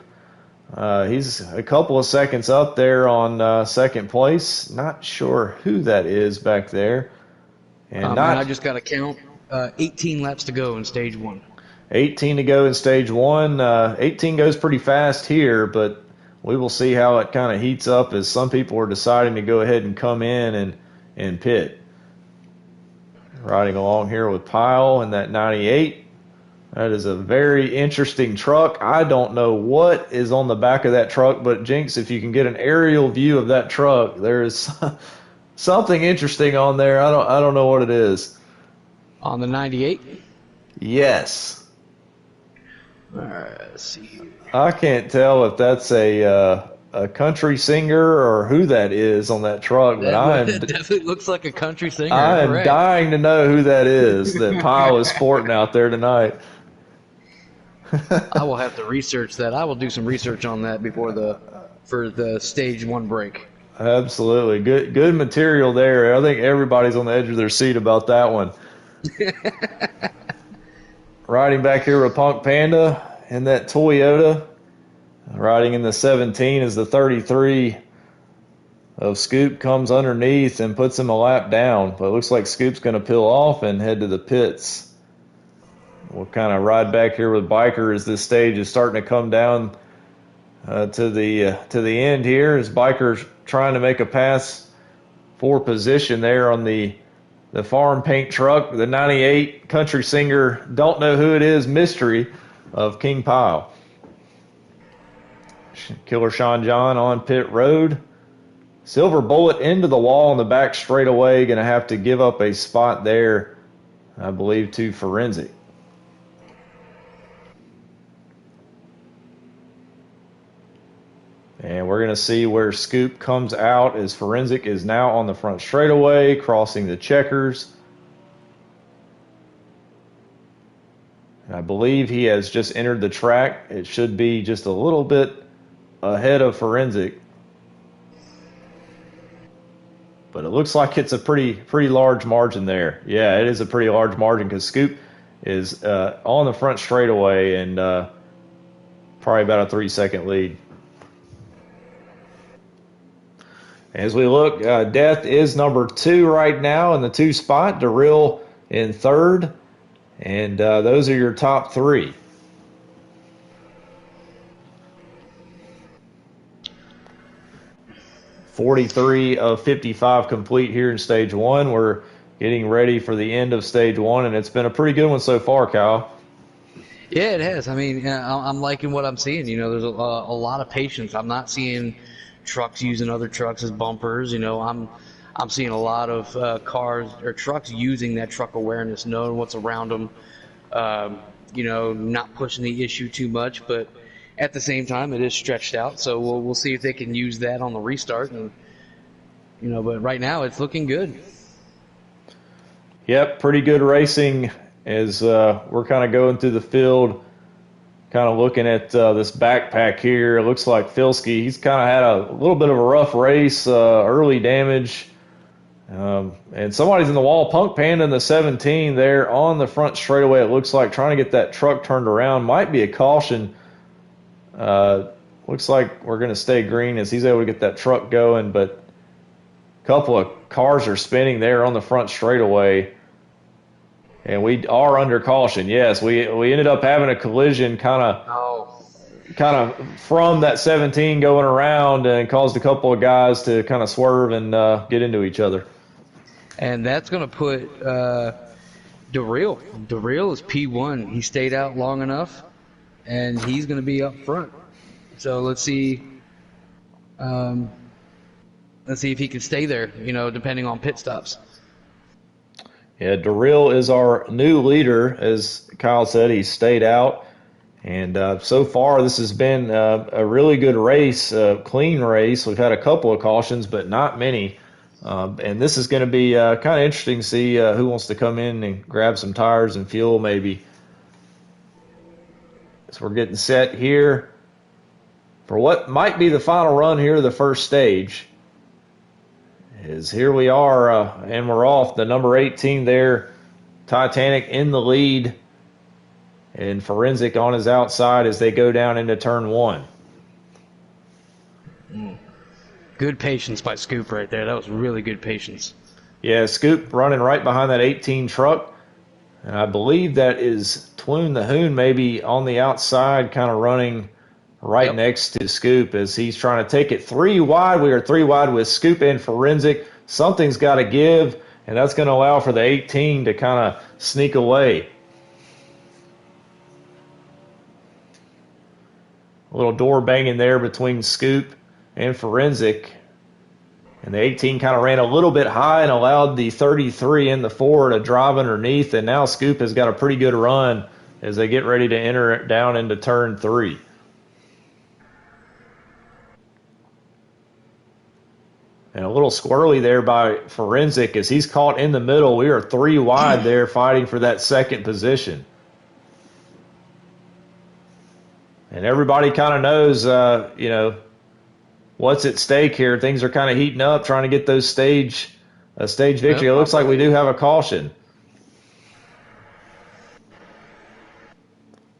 He's a couple of seconds up there on second place. Not sure who that is back there. And I just got to count 18 laps to go in stage 1. 18 to go in stage 1. 18 goes pretty fast here, but we will see how it kind of heats up as some people are deciding to go ahead and come in and pit. Riding along here with Pyle in that 98. That is a very interesting truck. I don't know what is on the back of that truck, but Jinx, if you can get an aerial view of that truck, there is something interesting on there. I don't know what it is. On the 98? Yes. All right, let's see here. I can't tell if that's a country singer or who that is on that truck, but It definitely looks like a country singer. I am dying to know who that is that Pyle is sporting out there tonight. I will have to research that. I will do some research on that for the stage 1 break. Absolutely. Good material there. I think everybody's on the edge of their seat about that one. Riding back here with Punk Panda in that Toyota. Riding in the 17 is the 33 of Scoop, comes underneath and puts him a lap down. But it looks like Scoop's going to peel off and head to the pits. We'll kind of ride back here with Biker as this stage is starting to come down to the end here, as Biker's trying to make a pass for position there on the farm paint truck, the 98 country singer, don't know who it is, mystery of King Pyle. Killer Sean John on pit road. Silver Bullet into the wall on the back straightaway, going to have to give up a spot there, I believe, to Forensic. And we're going to see where Scoop comes out as Forensic is now on the front straightaway, crossing the checkers. And I believe he has just entered the track. It should be just a little bit ahead of Forensic. But it looks like it's a pretty large margin there. Yeah, it is a pretty large margin because Scoop is on the front straightaway and probably about a 3-second lead. As we look, Death is number 2 right now in the 2 spot. Darrell in 3rd. And those are your top 3. .43 of 55 complete here in stage 1. We're getting ready for the end of stage 1, and it's been a pretty good one so far, Kyle. Yeah, it has. I mean, I'm liking what I'm seeing. You know, there's a lot of patience. I'm not seeing trucks using other trucks as bumpers. You know, I'm seeing a lot of cars or trucks using that truck awareness, knowing what's around them. You know, not pushing the issue too much, but at the same time, it is stretched out. So we'll see if they can use that on the restart. And you know, but right now it's looking good. Yep, pretty good racing as we're kind of going through the field kind of looking at this backpack here, it looks like Filsky, he's kind of had a little bit of a rough race, early damage. And somebody's in the wall. Punk Panda in the 17 there on the front straightaway, it looks like, trying to get that truck turned around. Might be a caution. Looks like we're going to stay green as he's able to get that truck going, but a couple of cars are spinning there on the front straightaway. And we are under caution. Yes, we ended up having a collision kind of from that 17 going around, and caused a couple of guys to kind of swerve and get into each other. And that's going to put DeReal. DeReal is P1. He stayed out long enough, and he's going to be up front. So let's see. Let's see if he can stay there, depending on pit stops. Yeah, DeReal is our new leader. As Kyle said, he stayed out. And so far, this has been a really good race, a clean race. We've had a couple of cautions, but not many. And this is going to be kind of interesting to see who wants to come in and grab some tires and fuel maybe. So we're getting set here for what might be the final run here of the first stage. Here we are, and we're off. The number 18 there, Titanic in the lead, and Forensic on his outside as they go down into turn 1. Good patience by Scoop right there. That was really good patience. Yeah, Scoop running right behind that 18 truck. And I believe that is Twoon the Hoon maybe on the outside, kind of running right next to Scoop as he's trying to take it 3 wide. We are 3 wide with Scoop and Forensic. Something's got to give, and that's going to allow for the 18 to kind of sneak away. A little door banging there between Scoop and Forensic. And the 18 kind of ran a little bit high and allowed the 33 in the 4 to drive underneath. And now Scoop has got a pretty good run as they get ready to enter down into turn 3. And a little squirrely there by Forensic as he's caught in the middle. We are 3 wide there fighting for that second position. And everybody kind of knows, what's at stake here. Things are kind of heating up, trying to get those stage victory. It looks like we do have a caution.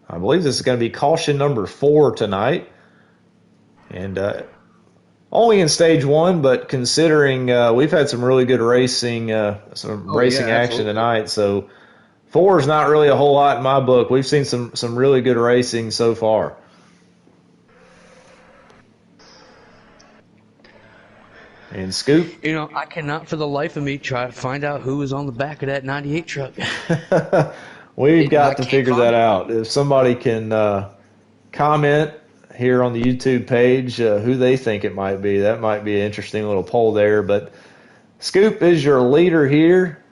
I believe this is going to be caution number 4 tonight. And only in stage 1, but considering we've had some really good racing, action tonight. So 4 is not really a whole lot in my book. We've seen some really good racing so far. And Scoop? I cannot for the life of me try to find out who was on the back of that 98 truck. We've got to figure that out. If somebody can comment here on the YouTube page who they think it might be, that might be an interesting little poll there. But Scoop is your leader here.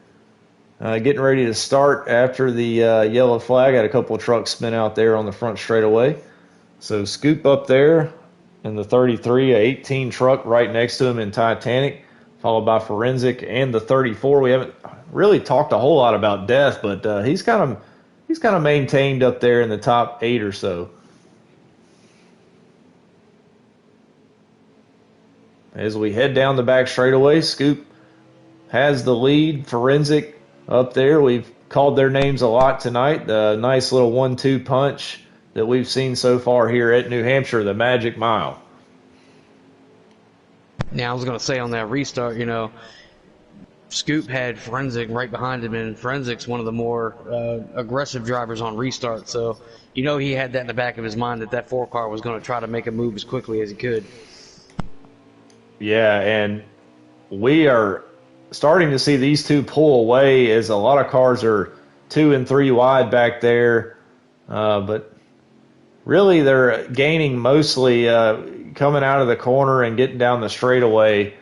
Getting ready to start after the yellow flag. Had a couple of trucks spin out there on the front straightaway. So Scoop up there in the 33, a 18 truck right next to him in Titanic, followed by Forensic and the 34. We haven't really talked a whole lot about Death, but he's kind of maintained up there in the top 8 or so. As we head down the back straightaway, Scoop has the lead. Forensic up there. We've called their names a lot tonight. The nice little 1-2 punch that we've seen so far here at New Hampshire, the Magic Mile. Now, I was going to say on that restart, Scoop had Forensic right behind him, and Forensic's one of the more aggressive drivers on restart. So, he had that in the back of his mind that 4 car was going to try to make a move as quickly as he could. Yeah, and we are starting to see these two pull away as a lot of cars are 2 and 3 wide back there. But really they're gaining mostly coming out of the corner and getting down the straightaway.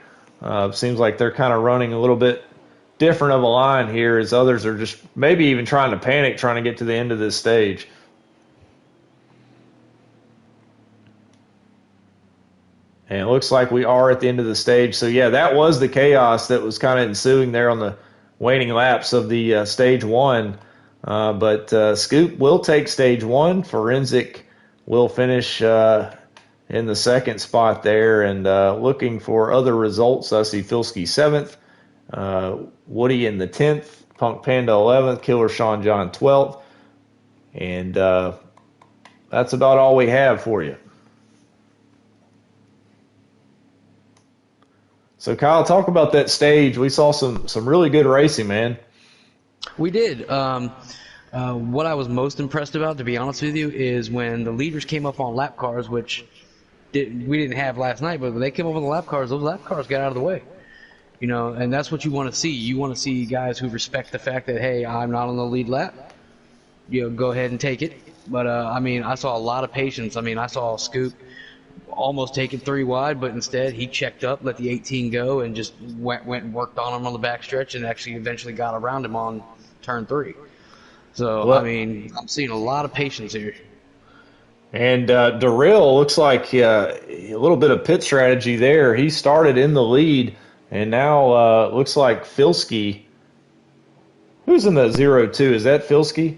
Seems like they're kind of running a little bit different of a line here as others are just maybe even trying to panic, trying to get to the end of this stage. And it looks like we are at the end of the stage. So, yeah, that was the chaos that was kind of ensuing there on the waning laps of the stage 1. But Scoop will take stage one. Forensic will finish in the second spot there. And looking for other results, I see Filski 7th, Woody in the 10th, Punk Panda 11th, Killer Sean John 12th. And that's about all we have for you. So, Kyle, talk about that stage. We saw some really good racing, man. We did. What I was most impressed about, to be honest with you, is when the leaders came up on lap cars, which we didn't have last night, but when they came up on the lap cars, those lap cars got out of the way. You know, and that's what you want to see. You want to see guys who respect the fact that, hey, I'm not on the lead lap. You know, go ahead and take it. But, I mean, I saw a lot of patience. I mean, I saw Scoop almost take it 3 wide, but instead he checked up, let the 18 go, and just went and worked on him on the backstretch and actually eventually got around him on turn 3. So, I mean, I'm seeing a lot of patience here. And Darrell looks like a little bit of pit strategy there. He started in the lead, and now looks like Filski. Who's in the 0-2? Is that Filski?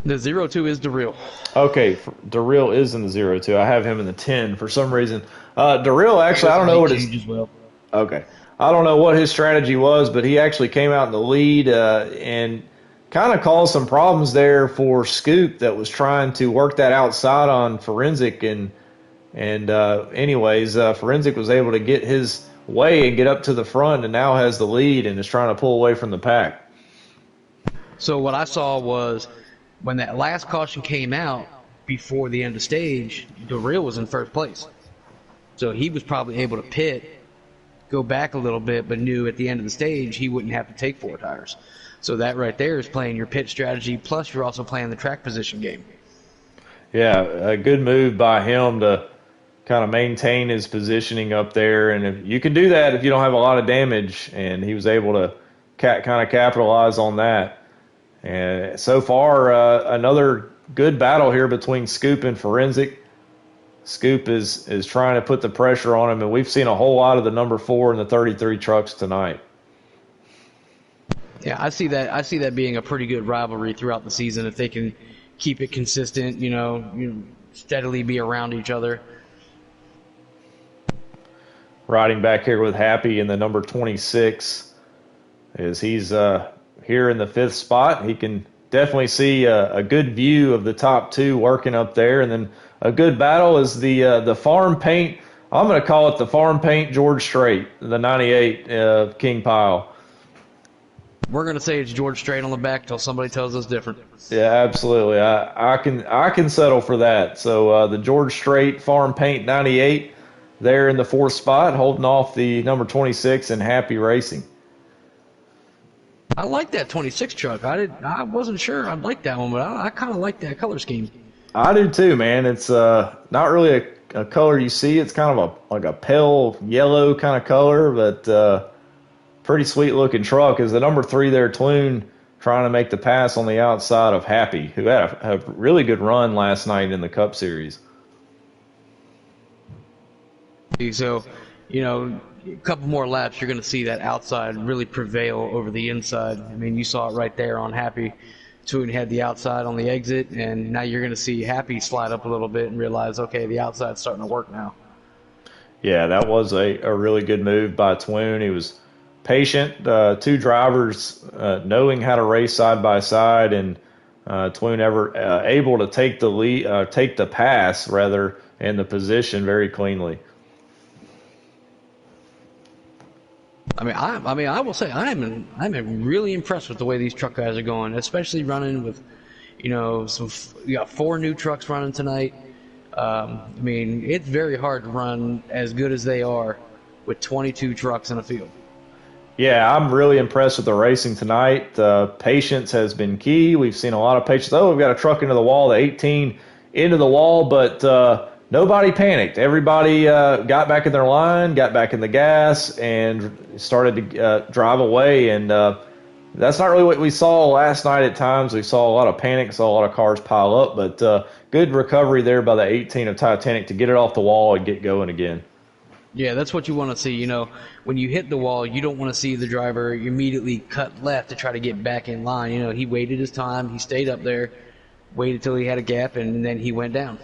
The 0-2 is Darrell. Okay, Darrell is in the 0-2. I have him in the 10 for some reason. Darrell, actually, I don't know what his... Okay. I don't know what his strategy was, but he actually came out in the lead and kind of caused some problems there for Scoop that was trying to work that outside on Forensic. And anyways, Forensic was able to get his way and get up to the front and now has the lead and is trying to pull away from the pack. So what I saw was when that last caution came out before the end of stage, Darrell was in first place. So he was probably able to pit, go back a little bit, but knew at the end of the stage he wouldn't have to take 4 tires. So that right there is playing your pit strategy, plus you're also playing the track position game. Yeah, a good move by him to kind of maintain his positioning up there. And if you can do that if you don't have a lot of damage, and he was able to kind of capitalize on that. And so far, another good battle here between Scoop and Forensic. Scoop is trying to put the pressure on him, and we've seen a whole lot of the number 4 and the 33 trucks tonight. Yeah, I see that being a pretty good rivalry throughout the season if they can keep it consistent, you know, steadily be around each other. Riding back here with Happy in the number 26 is he's here in the 5th spot. He can definitely see a good view of the top 2 working up there. And then a good battle is the farm paint. I'm going to call it the farm paint George Strait, the 98 King Pile. We're going to say it's George Strait on the back till somebody tells us different. Yeah, absolutely. I can settle for that. So the George Strait farm paint 98 there in the 4th spot, holding off the number 26 and Happy Racing. I like that 26 truck. I wasn't sure I'd like that one, but I kind of like that color scheme. I do too, man. It's not really a color you see. It's kind of like a pale yellow kind of color, but pretty sweet looking truck. Is the number 3 there, Tloon, trying to make the pass on the outside of Happy, who had a really good run last night in the Cup Series. So, you know, a couple more laps, you're going to see that outside really prevail over the inside. I mean, you saw it right there on Happy. Tune had the outside on the exit, and now you're going to see Happy slide up a little bit and realize, okay, the outside's starting to work now. Yeah, that was a really good move by Twoon. He was patient. 2 drivers knowing how to race side by side, and Twoon able to take the lead, take the pass rather, and the position very cleanly. I will say I'm really impressed with the way these truck guys are going, especially running with, you know, you got 4 new trucks running tonight. It's very hard to run as good as they are with 22 trucks in a field. Yeah, I'm really impressed with the racing tonight. Patience has been key. We've seen a lot of patience. Oh, we've got a truck into the wall, the 18 into the wall, but nobody panicked. Everybody got back in their line, got back in the gas, and started to drive away. And that's not really what we saw last night at times. We saw a lot of panic, saw a lot of cars pile up, but good recovery there by the 18 of Titanic to get it off the wall and get going again. Yeah, that's what you want to see. You know, when you hit the wall, you don't want to see the driver immediately cut left to try to get back in line. You know, he waited his time, he stayed up there, waited till he had a gap, and then he went down.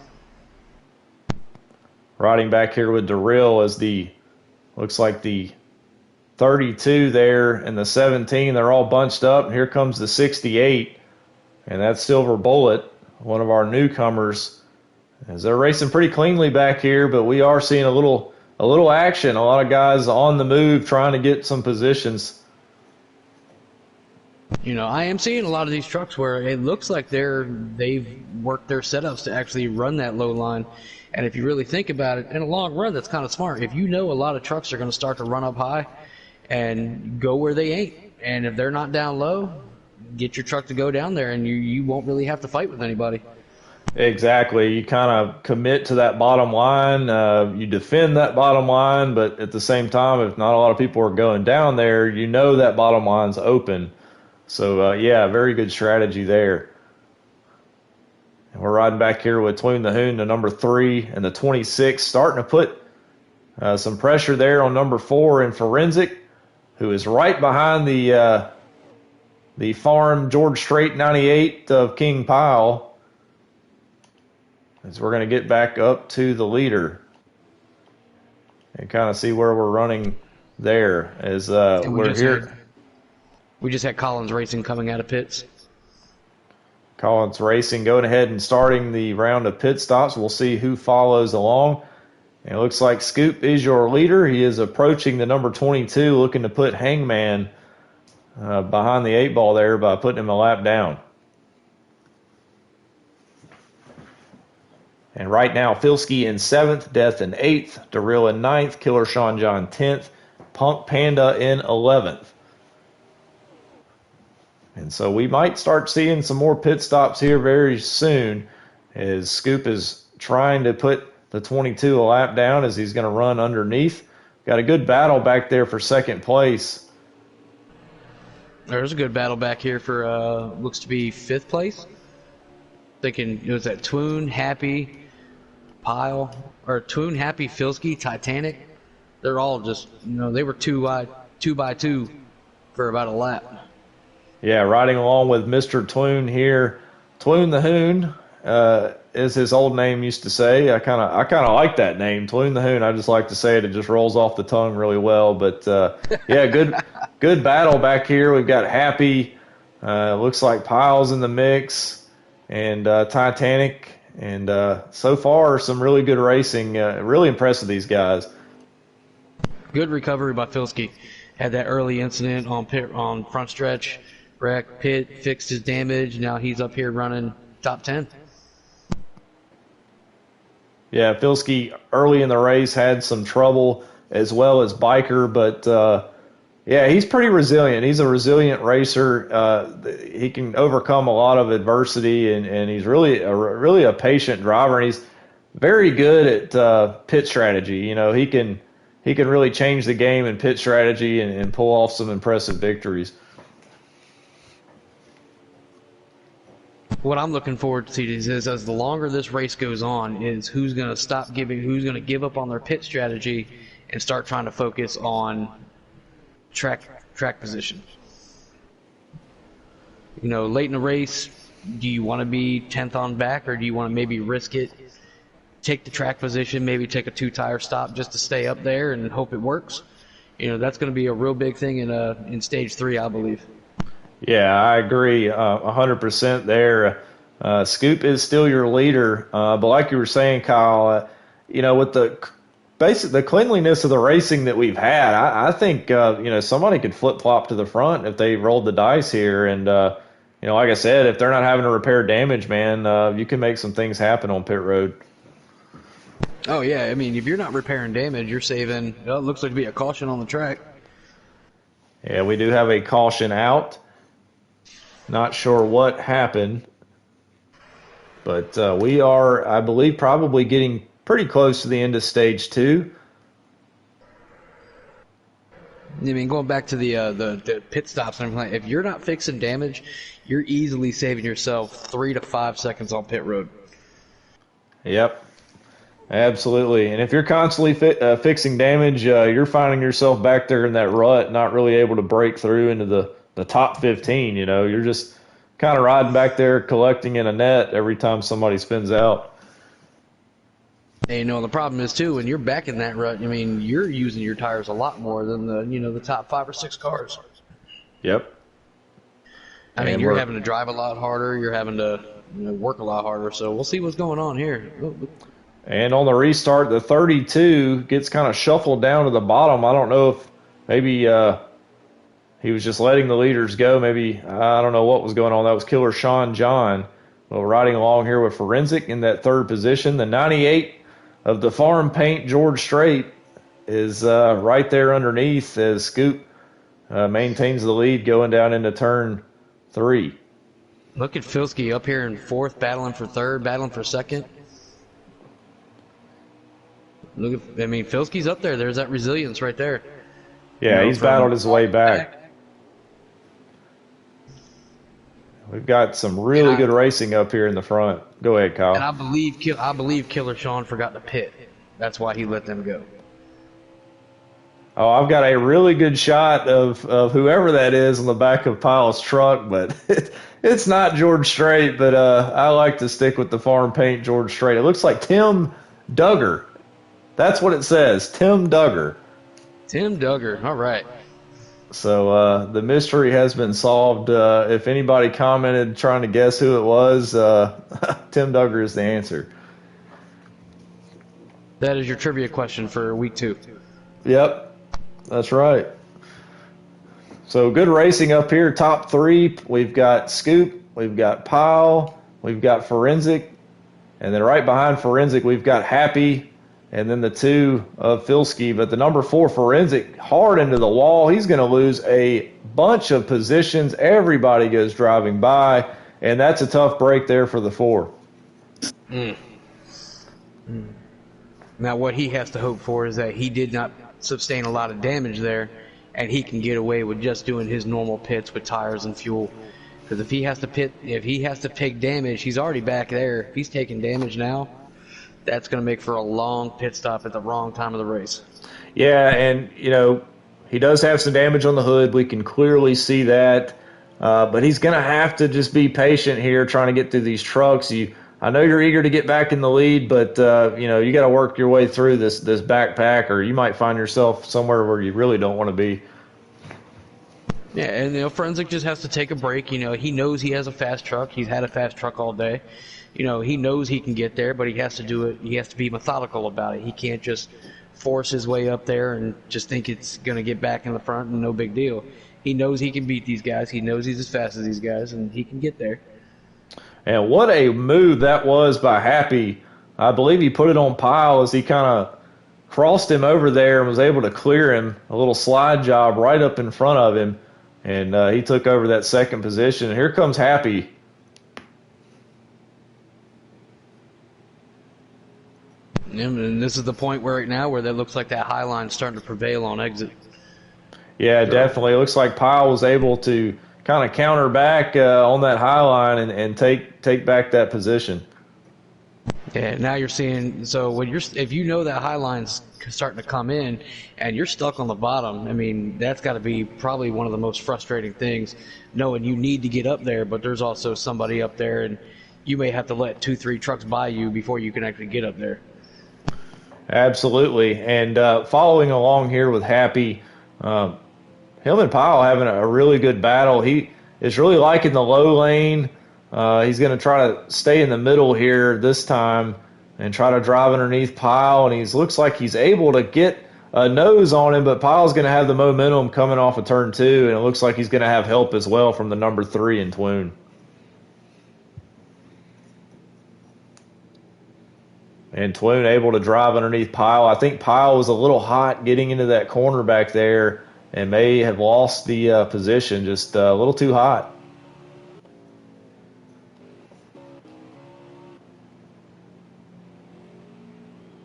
Riding back here with Darrell as looks like the 32 there and the 17. They're all bunched up. And here comes the 68, and that's Silver Bullet, one of our newcomers. As they're racing pretty cleanly back here, but we are seeing a little action. A lot of guys on the move trying to get some positions. You know, I am seeing a lot of these trucks where it looks like they've worked their setups to actually run that low line. And if you really think about it, in a long run, that's kind of smart. If you know a lot of trucks are going to start to run up high and go where they ain't, and if they're not down low, get your truck to go down there, and you won't really have to fight with anybody. Exactly. You kind of commit to that bottom line. You defend that bottom line, but at the same time, if not a lot of people are going down there, you know that bottom line's open. So, yeah, very good strategy there. And we're riding back here with Twoon the Hoon, the number 3, and the 26, starting to put some pressure there on number 4 in Forensic, who is right behind the farm George Strait 98 of King Pile. As we're going to get back up to the leader and kind of see where we're running there as we're here. We just had Collins Racing coming out of pits. Collins Racing going ahead and starting the round of pit stops. We'll see who follows along. And it looks like Scoop is your leader. He is approaching the number 22, looking to put Hangman behind the 8 ball there by putting him a lap down. And right now, Filski in 7th, Death in 8th, Darrell in 9th, Killer Sean John 10th, Punk Panda in 11th. And so we might start seeing some more pit stops here very soon as Scoop is trying to put the 22 a lap down as he's going to run underneath. Got a good battle back there for second place. There's a good battle back here for looks to be 5th place. Thinking it was that Twoon, Happy, Pile, or Twoon, Happy, Filski, Titanic. They're all just, you know, they were 2 by 2 for about a lap. Yeah, riding along with Mr. Twoon here. Twoon the Hoon, as his old name used to say. I kind of like that name, Twoon the Hoon. I just like to say it. It just rolls off the tongue really well. But yeah, good battle back here. We've got Happy. Looks like Piles in the mix, and Titanic. And so far, some really good racing. Really impressed with these guys. Good recovery by Filski. Had that early incident on front stretch. Wreck, pit, fixed his damage. Now he's up here running top 10. Yeah, Filski early in the race had some trouble as well as Biker, but yeah, he's pretty resilient. He's a resilient racer. He can overcome a lot of adversity, and he's really a patient driver, and he's very good at pit strategy. You know, he can really change the game in pit strategy and pull off some impressive victories. What I'm looking forward to see is as the longer this race goes on, is who's going to give up on their pit strategy and start trying to focus on track position. You know, late in the race, do you want to be 10th on back, or do you want to maybe risk it, take the track position, maybe take a 2-tire stop just to stay up there and hope it works? You know, that's going to be a real big thing in stage 3, I believe. Yeah, I agree 100% there. Scoop is still your leader, but like you were saying, Kyle, you know, with the cleanliness of the racing that we've had, I think you know, somebody could flip flop to the front if they rolled the dice here. And you know, like I said, if they're not having to repair damage, man, you can make some things happen on pit road. Oh yeah, I mean, if you're not repairing damage, you're saving. Well, it looks like to be a caution on the track. Yeah, we do have a caution out. Not sure what happened, but we are, I believe, probably getting pretty close to the end of stage 2. I mean, going back to the pit stops and everything, if you're not fixing damage, you're easily saving yourself 3 to 5 seconds on pit road. Yep. Absolutely. And if you're constantly fixing damage, you're finding yourself back there in that rut, not really able to break through into the top 15. You're just kind of riding back there collecting in a net every time somebody spins out. And, the problem is too, when you're back in that rut, I mean, you're using your tires a lot more than the top 5 or 6 cars. Yep. I mean, you're having to drive a lot harder. You're having to work a lot harder. So we'll see what's going on here. And on the restart, the 32 gets kind of shuffled down to the bottom. I don't know if maybe he was just letting the leaders go. Maybe, I don't know what was going on. That was Killer Sean John. Well, riding along here with Forensic in that third position. The 98 of the Farm Paint George Strait is right there underneath as Scoop maintains the lead going down into turn 3. Look at Filski up here in 4th, battling for 3rd, battling for 2nd. Filski's up there. There's that resilience right there. Yeah, he's battled his way back. We've got some really good racing up here in the front. Go ahead, Kyle. And I believe Killer Sean forgot to pit. That's why he let them go. Oh, I've got a really good shot of whoever that is on the back of Pyle's truck, but it's not George Strait, but I like to stick with the Farm Paint George Strait. It looks like Tim Duggar. That's what it says, Tim Duggar. Tim Duggar, all right. So the mystery has been solved. If anybody commented trying to guess who it was, Tim Duggar is the answer. That is your trivia question for week 2. Yep, that's right. So good racing up here. Top 3, we've got Scoop, we've got Pyle, we've got Forensic, and then right behind Forensic we've got Happy, and then the 2 of Filski. But the number 4, Forensic, hard into the wall. He's going to lose a bunch of positions. Everybody goes driving by, and that's a tough break there for the 4. Now, what he has to hope for is that he did not sustain a lot of damage there, and he can get away with just doing his normal pits with tires and fuel. Because if he has to take damage, he's already back there. If he's taking damage now, that's going to make for a long pit stop at the wrong time of the race. Yeah, and, he does have some damage on the hood. We can clearly see that. But he's going to have to just be patient here trying to get through these trucks. I know you're eager to get back in the lead, but, you got to work your way through this backpack, or you might find yourself somewhere where you really don't want to be. Yeah, and, Forensic just has to take a break. He knows he has a fast truck. He's had a fast truck all day. He knows he can get there, but he has to do it. He has to be methodical about it. He can't just force his way up there and just think it's going to get back in the front and no big deal. He knows he can beat these guys. He knows he's as fast as these guys, and he can get there. And what a move that was by Happy. I believe he put it on Pyle as he kind of crossed him over there and was able to clear him. A little slide job right up in front of him. And he took over that second position. Here comes Happy. And this is the point right now where that looks like that high line's starting to prevail on exit. Yeah, definitely. It looks like Pyle was able to kind of counter back on that high line and take back that position. Yeah, now you're seeing, so if you know that high line's starting to come in and you're stuck on the bottom, that's got to be probably one of the most frustrating things, knowing you need to get up there, but there's also somebody up there and you may have to let 2-3 trucks by you before you can actually get up there. Absolutely. And following along here with Happy, him and Pyle having a really good battle. He is really liking the low lane. He's going to try to stay in the middle here this time and try to drive underneath Pyle. And he looks like he's able to get a nose on him, but Pyle's going to have the momentum coming off of turn 2, and it looks like he's going to have help as well from the number 3 in Twoon. And Twoon able to drive underneath Pyle. I think Pyle was a little hot getting into that corner back there and may have lost the position, just a little too hot.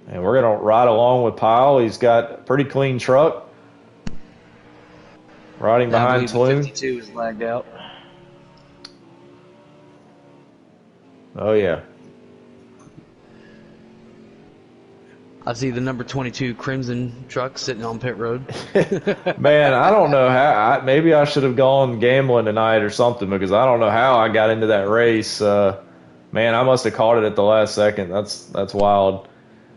And we're going to ride along with Pyle. He's got a pretty clean truck. Riding behind Twoon. 52 is lagged out. Oh, yeah. I see the number 22 Crimson truck sitting on pit road. Man, I don't know how. Maybe I should have gone gambling tonight or something because I don't know how I got into that race. Man, I must have caught it at the last second. That's wild.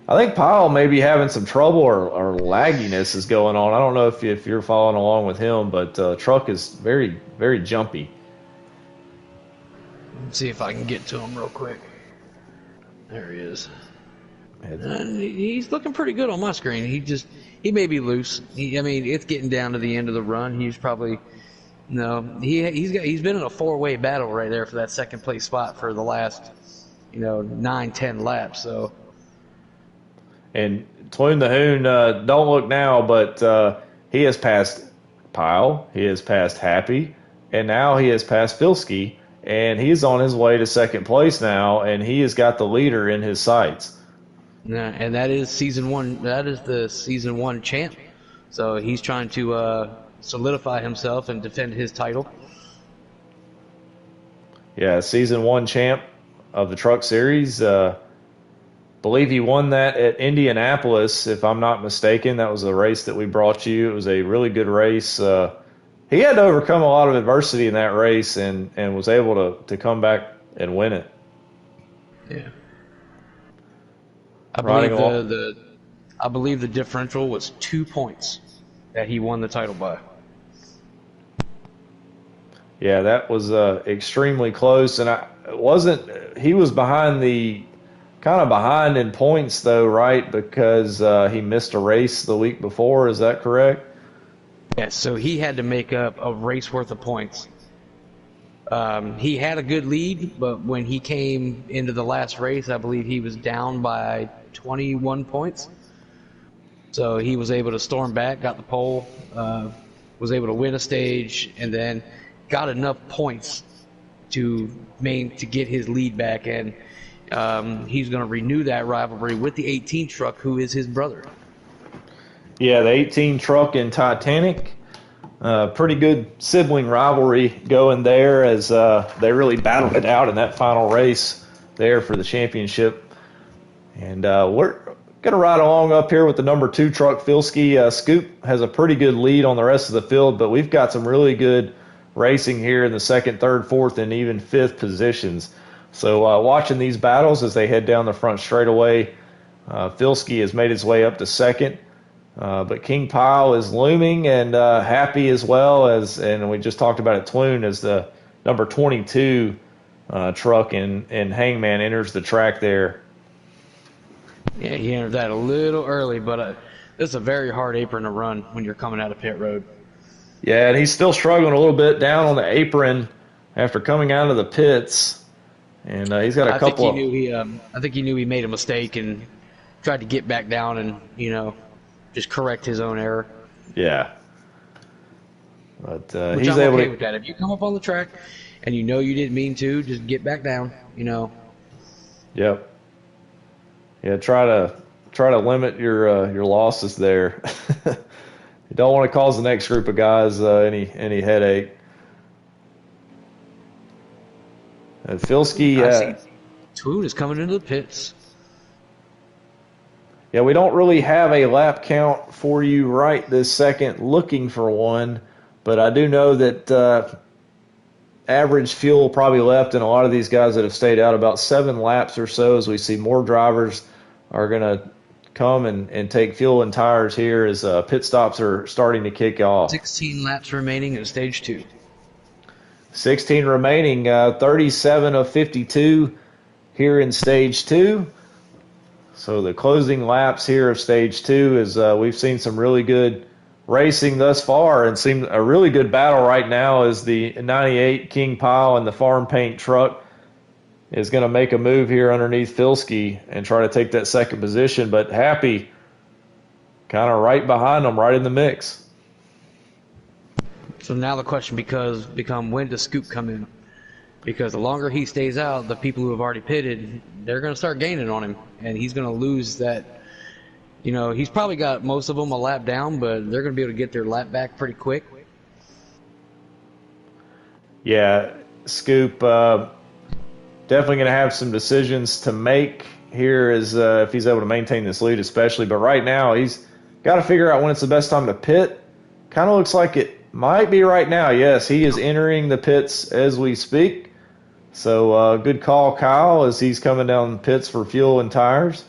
I think Pyle may be having some trouble or lagginess is going on. I don't know if you're following along with him, but truck is very, very jumpy. Let's see if I can get to him real quick. There he is. And he's looking pretty good on my screen. He may be loose. I mean, it's getting down to the end of the run. He's probably he's been in a 4-way battle right there for that second place spot for the last 9-10 laps. So. And Twoon the Hoon, don't look now, but he has passed Pyle, he has passed Happy, and now he has passed Filski, and he's on his way to second place now, and he has got the leader in his sights. Yeah, and that is season one. That is the season 1 champ. So he's trying to solidify himself and defend his title. Yeah, season 1 champ of the Truck Series. Believe he won that at Indianapolis, if I'm not mistaken. That was a race that we brought you. It was a really good race. He had to overcome a lot of adversity in that race and was able to come back and win it. Yeah. I believe the differential was 2 points that he won the title by. Yeah, that was extremely close, and he was behind in points though, right? Because he missed a race the week before. Is that correct? Yes. So he had to make up a race worth of points. He had a good lead, but when he came into the last race, I believe he was down by 21 points. So he was able to storm back, got the pole, was able to win a stage, and then got enough points to get his lead back. And he's going to renew that rivalry with the 18 truck, who is his brother. Yeah, the 18 truck and Titanic. Pretty good sibling rivalry going there as they really battled it out in that final race there for the championship. And we're going to ride along up here with the number 2 truck, Filski. Scoop has a pretty good lead on the rest of the field, but we've got some really good racing here in the 2nd, 3rd, 4th, and even 5th positions. So watching these battles as they head down the front straightaway, Filski has made his way up to 2nd. But King Pyle is looming and Happy as well and we just talked about it, Twoon, as the number 22 truck and Hangman enters the track there. Yeah, he entered that a little early, but this is a very hard apron to run when you're coming out of pit road. Yeah, and he's still struggling a little bit down on the apron after coming out of the pits, and he's got a couple. I think he knew he made a mistake and tried to get back down and just correct his own error. Yeah, but Which he's I'm able okay to. with that. If you come up on the track and you know you didn't mean to, just get back down. Yep. Yeah, try to limit your losses there. You don't want to cause the next group of guys any headache. And Filski, Twoon is coming into the pits. Yeah, we don't really have a lap count for you right this second, looking for one, but I do know that average fuel probably left in a lot of these guys that have stayed out about 7 laps or so, as we see more drivers are going to come and take fuel and tires here as pit stops are starting to kick off. 16 laps remaining in stage 2. 16 remaining, 37 of 52 here in stage 2. So the closing laps here of stage 2 is we've seen some really good racing thus far, and seems a really good battle right now as the 98 King Pyle and the farm paint truck is going to make a move here underneath Filski and try to take that 2nd position, but Happy kind of right behind them, right in the mix. So now the question become when does Scoop come in? Because the longer he stays out, the people who have already pitted, they're going to start gaining on him, and he's going to lose that. He's probably got most of them a lap down, but they're going to be able to get their lap back pretty quick. Yeah, Scoop definitely going to have some decisions to make here is if he's able to maintain this lead, especially. But right now, he's got to figure out when it's the best time to pit. Kind of looks like it might be right now. Yes, he is entering the pits as we speak. So good call, Kyle, as he's coming down the pits for fuel and tires.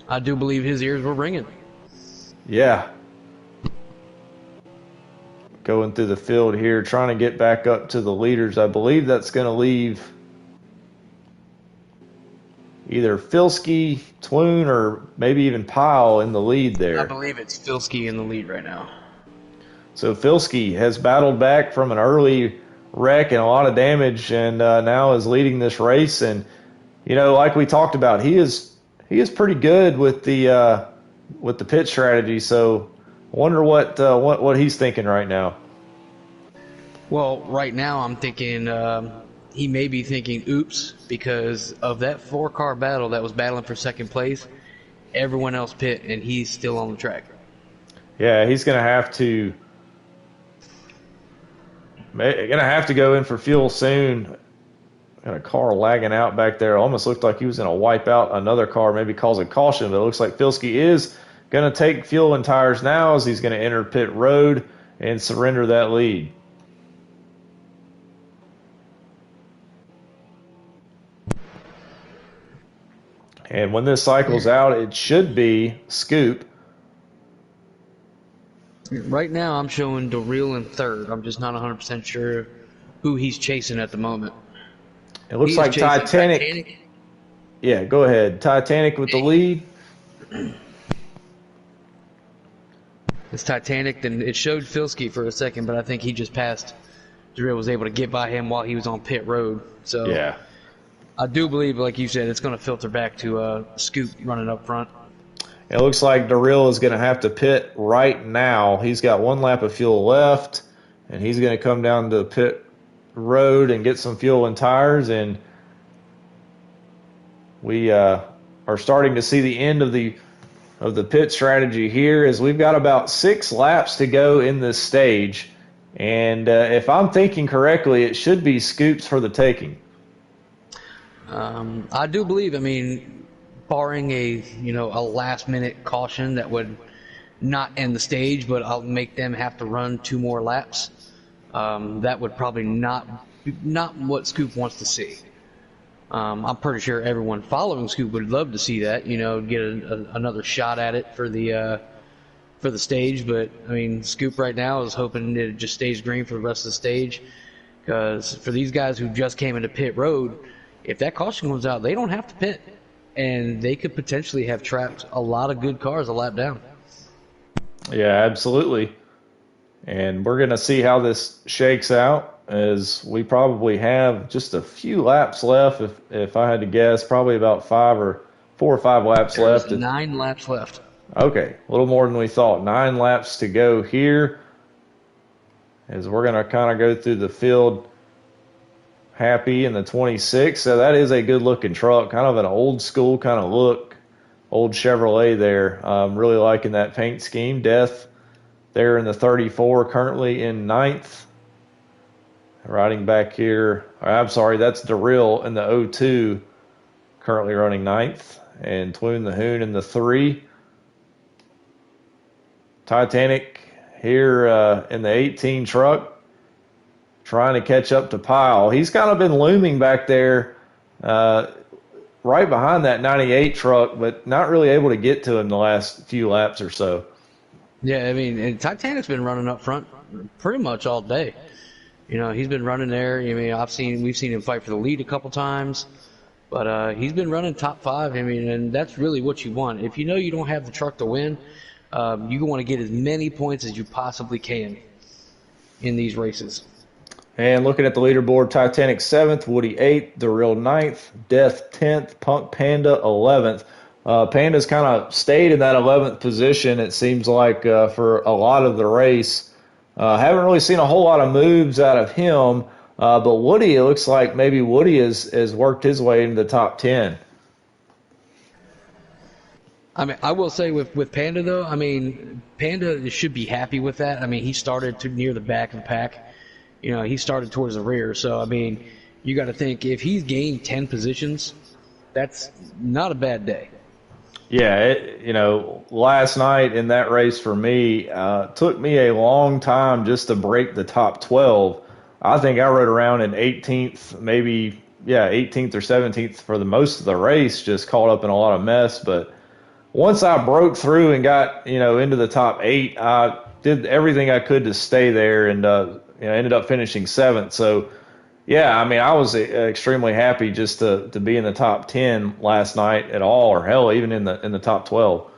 I do believe his ears were ringing. Yeah. Going through the field here, trying to get back up to the leaders. I believe that's going to leave either Filski, Twoon, or maybe even Pyle in the lead there. I believe it's Filski in the lead right now. So Filski has battled back from an early wreck and a lot of damage, and now is leading this race. And like we talked about, he is pretty good with the pit strategy. So I wonder what he's thinking right now. Well, right now I'm thinking he may be thinking, oops, because of that 4-car battle that was battling for second place, everyone else pit, and he's still on the track. Yeah, he's going to have to go in for fuel soon. Got a car lagging out back there. Almost looked like he was going to wipe out another car, maybe cause a caution, but it looks like Filski is going to take fuel and tires now as he's going to enter pit road and surrender that lead. And when this cycles out, it should be Scoop. Right now I'm showing Darrell in third. I'm just not 100% sure who he's chasing at the moment. It looks like Titanic. Yeah, go ahead. Titanic with the lead. It's Titanic, then it showed Filski for a second, but I think he just passed. Darrell was able to get by him while he was on pit road. So yeah. I do believe, like you said, it's going to filter back to Scoop running up front. It looks like Darrell is going to have to pit right now. He's got 1 lap of fuel left, and he's going to come down to pit road and get some fuel and tires. And we are starting to see the end of the pit strategy here, as we've got about 6 laps to go in this stage. And if I'm thinking correctly, it should be Scoops for the taking. I do believe, barring a last-minute caution that would not end the stage, but I'll make them have to run 2 more laps, that would probably not what Scoop wants to see. I'm pretty sure everyone following Scoop would love to see that, get another shot at it for the stage. But Scoop right now is hoping that it just stays green for the rest of the stage, because for these guys who just came into pit road, if that caution comes out, they don't have to pit, and they could potentially have trapped a lot of good cars a lap down. Yeah, absolutely. And we're going to see how this shakes out, as we probably have just a few laps left. If I had to guess, probably about 4 or 5 laps left. 9 laps left. Okay, a little more than we thought. 9 laps to go here, as we're going to kind of go through the field. Happy in the 26. So that is a good-looking truck, kind of an old-school kind of look, old Chevrolet there. Really liking that paint scheme. Death there in the 34, currently in 9th. Riding back here, I'm sorry, that's Darrell in the 02, currently running 9th. And Twoon the Hoon in the 3. Titanic here in the 18 truck, trying to catch up to Pyle. He's kind of been looming back there right behind that 98 truck, but not really able to get to him the last few laps or so. Yeah, and Titanic's been running up front pretty much all day. He's been running there. We've seen him fight for the lead a couple times, but he's been running top 5. And that's really what you want. If you don't have the truck to win, you want to get as many points as you possibly can in these races. And looking at the leaderboard, Titanic 7th, Woody 8th, Darrell 9th, Death 10th, Punk Panda 11th. Panda's kind of stayed in that 11th position, it seems like, for a lot of the race. Haven't really seen a whole lot of moves out of him, but Woody, it looks like maybe Woody has worked his way into the top 10. I will say with Panda, though, Panda should be happy with that. He started near the back of the pack. He started towards the rear. So, you got to think, if he's gained 10 positions, that's not a bad day. Yeah, last night in that race for me, took me a long time just to break the top 12. I think I rode around in 18th, maybe, 18th or 17th for the most of the race, just caught up in a lot of mess. But once I broke through and got, into the top 8, I did everything I could to stay there and, ended up finishing 7th. So, yeah, I mean, I was extremely happy just to be in the top 10 last night at all, or hell, even in the top 12.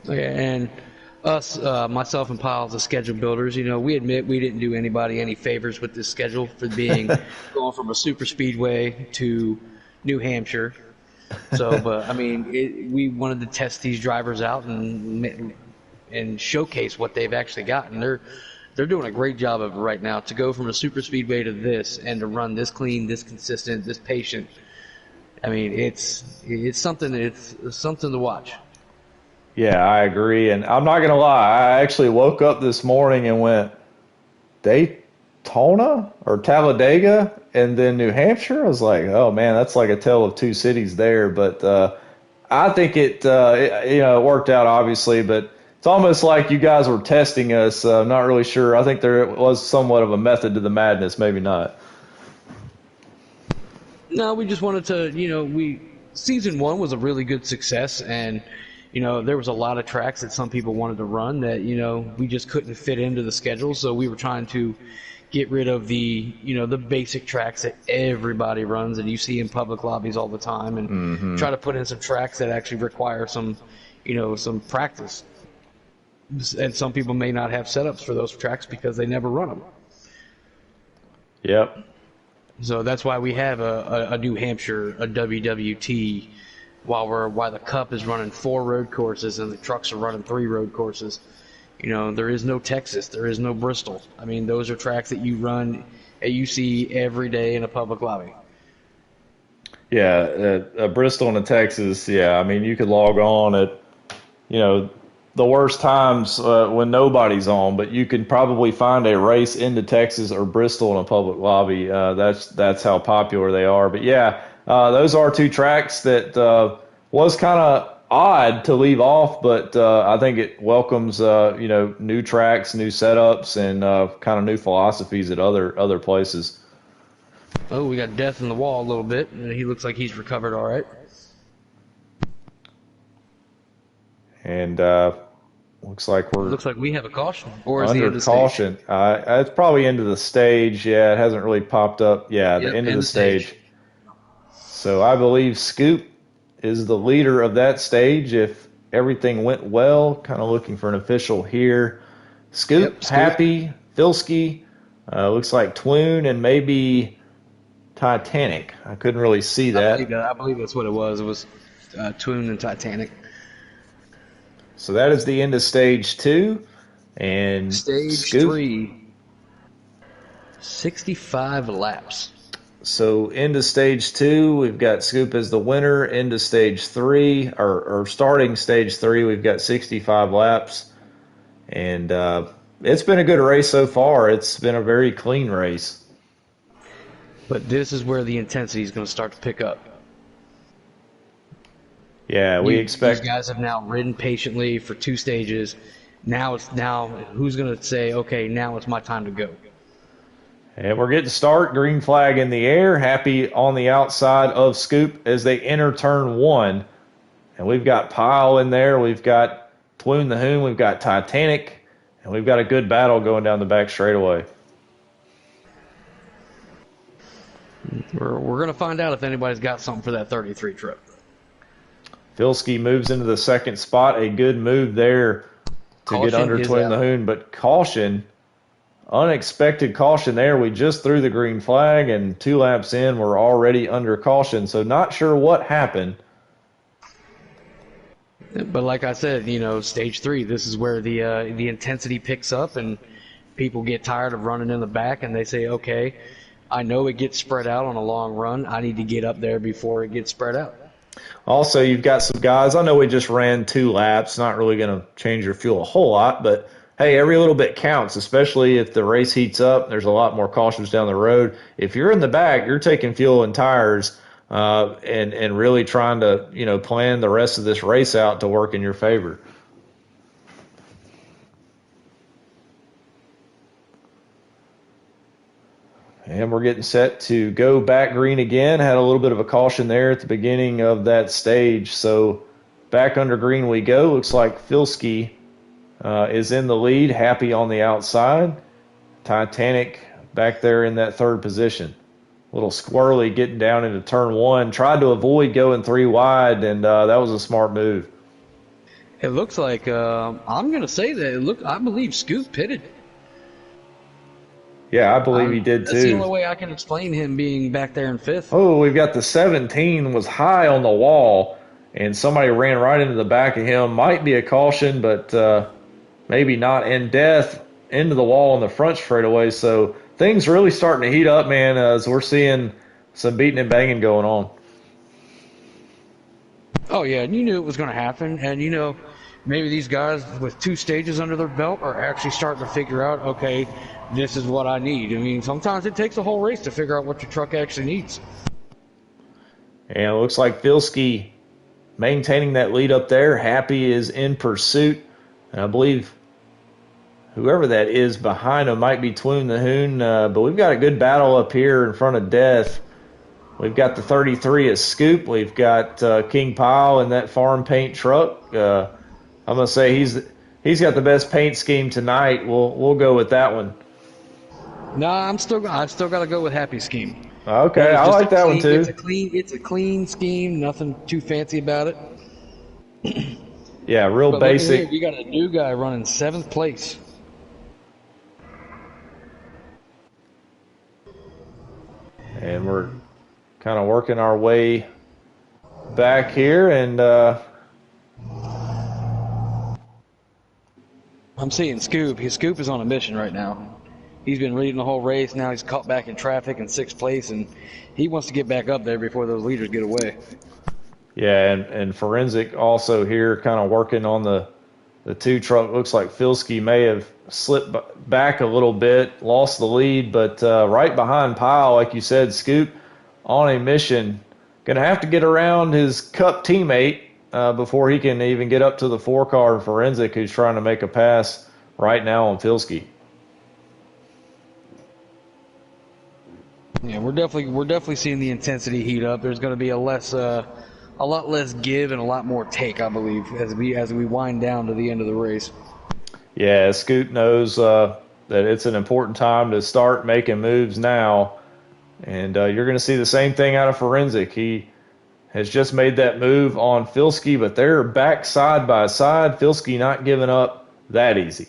Okay, and us, myself and Piles, the schedule builders, we admit we didn't do anybody any favors with this schedule for being going from a super speedway to New Hampshire. So, but I mean, we wanted to test these drivers out and showcase what they've actually gotten. They're doing a great job of it right now. To go from a super speedway to this and to run this clean, this consistent, this patient. I mean, it's something to watch. Yeah, I agree. And I'm not going to lie, I actually woke up this morning and went, Daytona or Talladega and then New Hampshire? I was like, oh, man, that's like a tale of two cities there. But I think it worked out, obviously. But it's almost like you guys were testing us. I'm not really sure. I think there was somewhat of a method to the madness, maybe not. No, we just wanted to, season 1 was a really good success, and there was a lot of tracks that some people wanted to run that we just couldn't fit into the schedule. So we were trying to get rid of the the basic tracks that everybody runs and you see in public lobbies all the time, and try to put in some tracks that actually require some some practice. And some people may not have setups for those tracks because they never run them. Yep. So that's why we have a New Hampshire, a WWT, while the Cup is running 4 road courses and the trucks are running 3 road courses. There is no Texas, there is no Bristol. I mean, those are tracks that you see every day in a public lobby. Yeah, Bristol and Texas, yeah. I mean, you could log on at, the worst times when nobody's on, but you could probably find a race into Texas or Bristol in a public lobby. That's how popular they are. But yeah, those are 2 tracks that was kind of odd to leave off, but I think it welcomes new tracks, new setups, and kind of new philosophies at other places. Oh, we got Death in the Wall a little bit. He looks like he's recovered all right. And looks like we have a caution. Or is under the caution. It's probably into the stage. Yeah, it hasn't really popped up. Yeah, the end of the stage. So I believe Scoop is the leader of that stage if everything went well. Kind of looking for an official here. Scoop, Scoop. Happy, Filsky, looks like Twoon, and maybe Titanic. I couldn't really see that. I believe that's what it was. It was Twoon and Titanic. So that is the end of stage 2. And stage Scoop. 3, 65 laps. So into stage 2, we've got Scoop as the winner. Into stage 3, or starting stage 3, we've got 65 laps. And it's been a good race so far. It's been a very clean race. But this is where the intensity is going to start to pick up. Yeah, we expect. These guys have now ridden patiently for 2 stages. Now who's going to say, okay, now it's my time to go? And we're getting start. Green flag in the air. Happy on the outside of Scoop as they enter turn 1. And we've got Pile in there. We've got Twoon the Hoon. We've got Titanic. And we've got a good battle going down the back straightaway. We're going to find out if anybody's got something for that 33 trip. Filsky moves into the second spot. A good move there to get under Twoon the Hoon. But caution, unexpected caution there. We just threw the green flag, and 2 laps in, we're already under caution. So not sure what happened. But like I said, stage 3, this is where the intensity picks up, and people get tired of running in the back, and they say, okay, I know it gets spread out on a long run. I need to get up there before it gets spread out. Also, you've got some guys. I know we just ran 2 laps. Not really going to change your fuel a whole lot, but hey, every little bit counts, especially if the race heats up. There's a lot more cautions down the road. If you're in the back, you're taking fuel and tires and really trying to, plan the rest of this race out to work in your favor. And we're getting set to go back green again. Had a little bit of a caution there at the beginning of that stage. So back under green we go. Looks like Filski is in the lead, Happy on the outside. Titanic back there in that third position. A little squirrely getting down into turn one. Tried to avoid going 3 wide, and that was a smart move. It looks like, I'm going to say that, I believe Scoop pitted. Yeah, I believe he did too. That's the only way I can explain him being back there in fifth. Oh, we've got the 17 was high on the wall, and somebody ran right into the back of him. Might be a caution, but maybe not. And death into the wall on the front straightaway. So things really starting to heat up, man, as we're seeing some beating and banging going on. Oh, yeah, and you knew it was going to happen. And, maybe these guys with 2 stages under their belt are actually starting to figure out, okay, this is what I need. I mean, sometimes it takes a whole race to figure out what your truck actually needs. And it looks like Filski maintaining that lead up there. Happy is in pursuit. And I believe whoever that is behind him might be Twoon the Hoon. But we've got a good battle up here in front of Death. We've got the 33 at Scoop. We've got King Pile in that farm paint truck. I'm going to say he's got the best paint scheme tonight. We'll go with that one. No, I've still got to go with Happy scheme. Okay, I like that one too. It's a clean scheme. Nothing too fancy about it. Yeah, real basic. Here, we got a new guy running 7th place. And we're kind of working our way back here, and I'm seeing Scoop. Scoop is on a mission right now. He's been leading the whole race. Now he's caught back in traffic in 6th place, and he wants to get back up there before those leaders get away. Yeah, and Forensic also here kind of working on the 2 truck. Looks like Filski may have slipped back a little bit, lost the lead, but right behind Pyle, like you said, Scoop on a mission. Going to have to get around his Cup teammate before he can even get up to the 4-car Forensic, who's trying to make a pass right now on Filski. Yeah, we're definitely seeing the intensity heat up. There's going to be a lot less give and a lot more take, I believe, as we wind down to the end of the race. Yeah, Scoot knows that it's an important time to start making moves now, and you're going to see the same thing out of Forensic. He has just made that move on Filski, but they're back side by side. Filski not giving up that easy.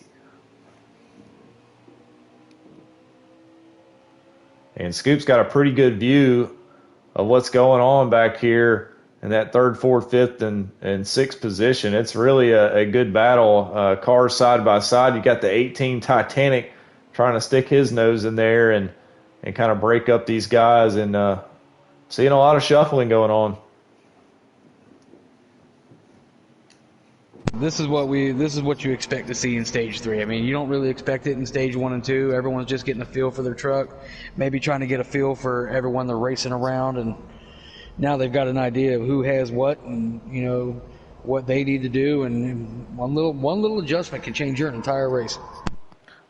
And Scoop's got a pretty good view of what's going on back here in that 3rd, 4th, 5th, and 6th position. It's really a good battle. Cars side by side. You got the 18 Titanic trying to stick his nose in there and kind of break up these guys, and seeing a lot of shuffling going on. This is what you expect to see in stage 3. I mean, you don't really expect it in stage 1 and 2. Everyone's just getting a feel for their truck, maybe trying to get a feel for everyone they're racing around, and now they've got an idea of who has what and what they need to do, and one little adjustment can change your entire race.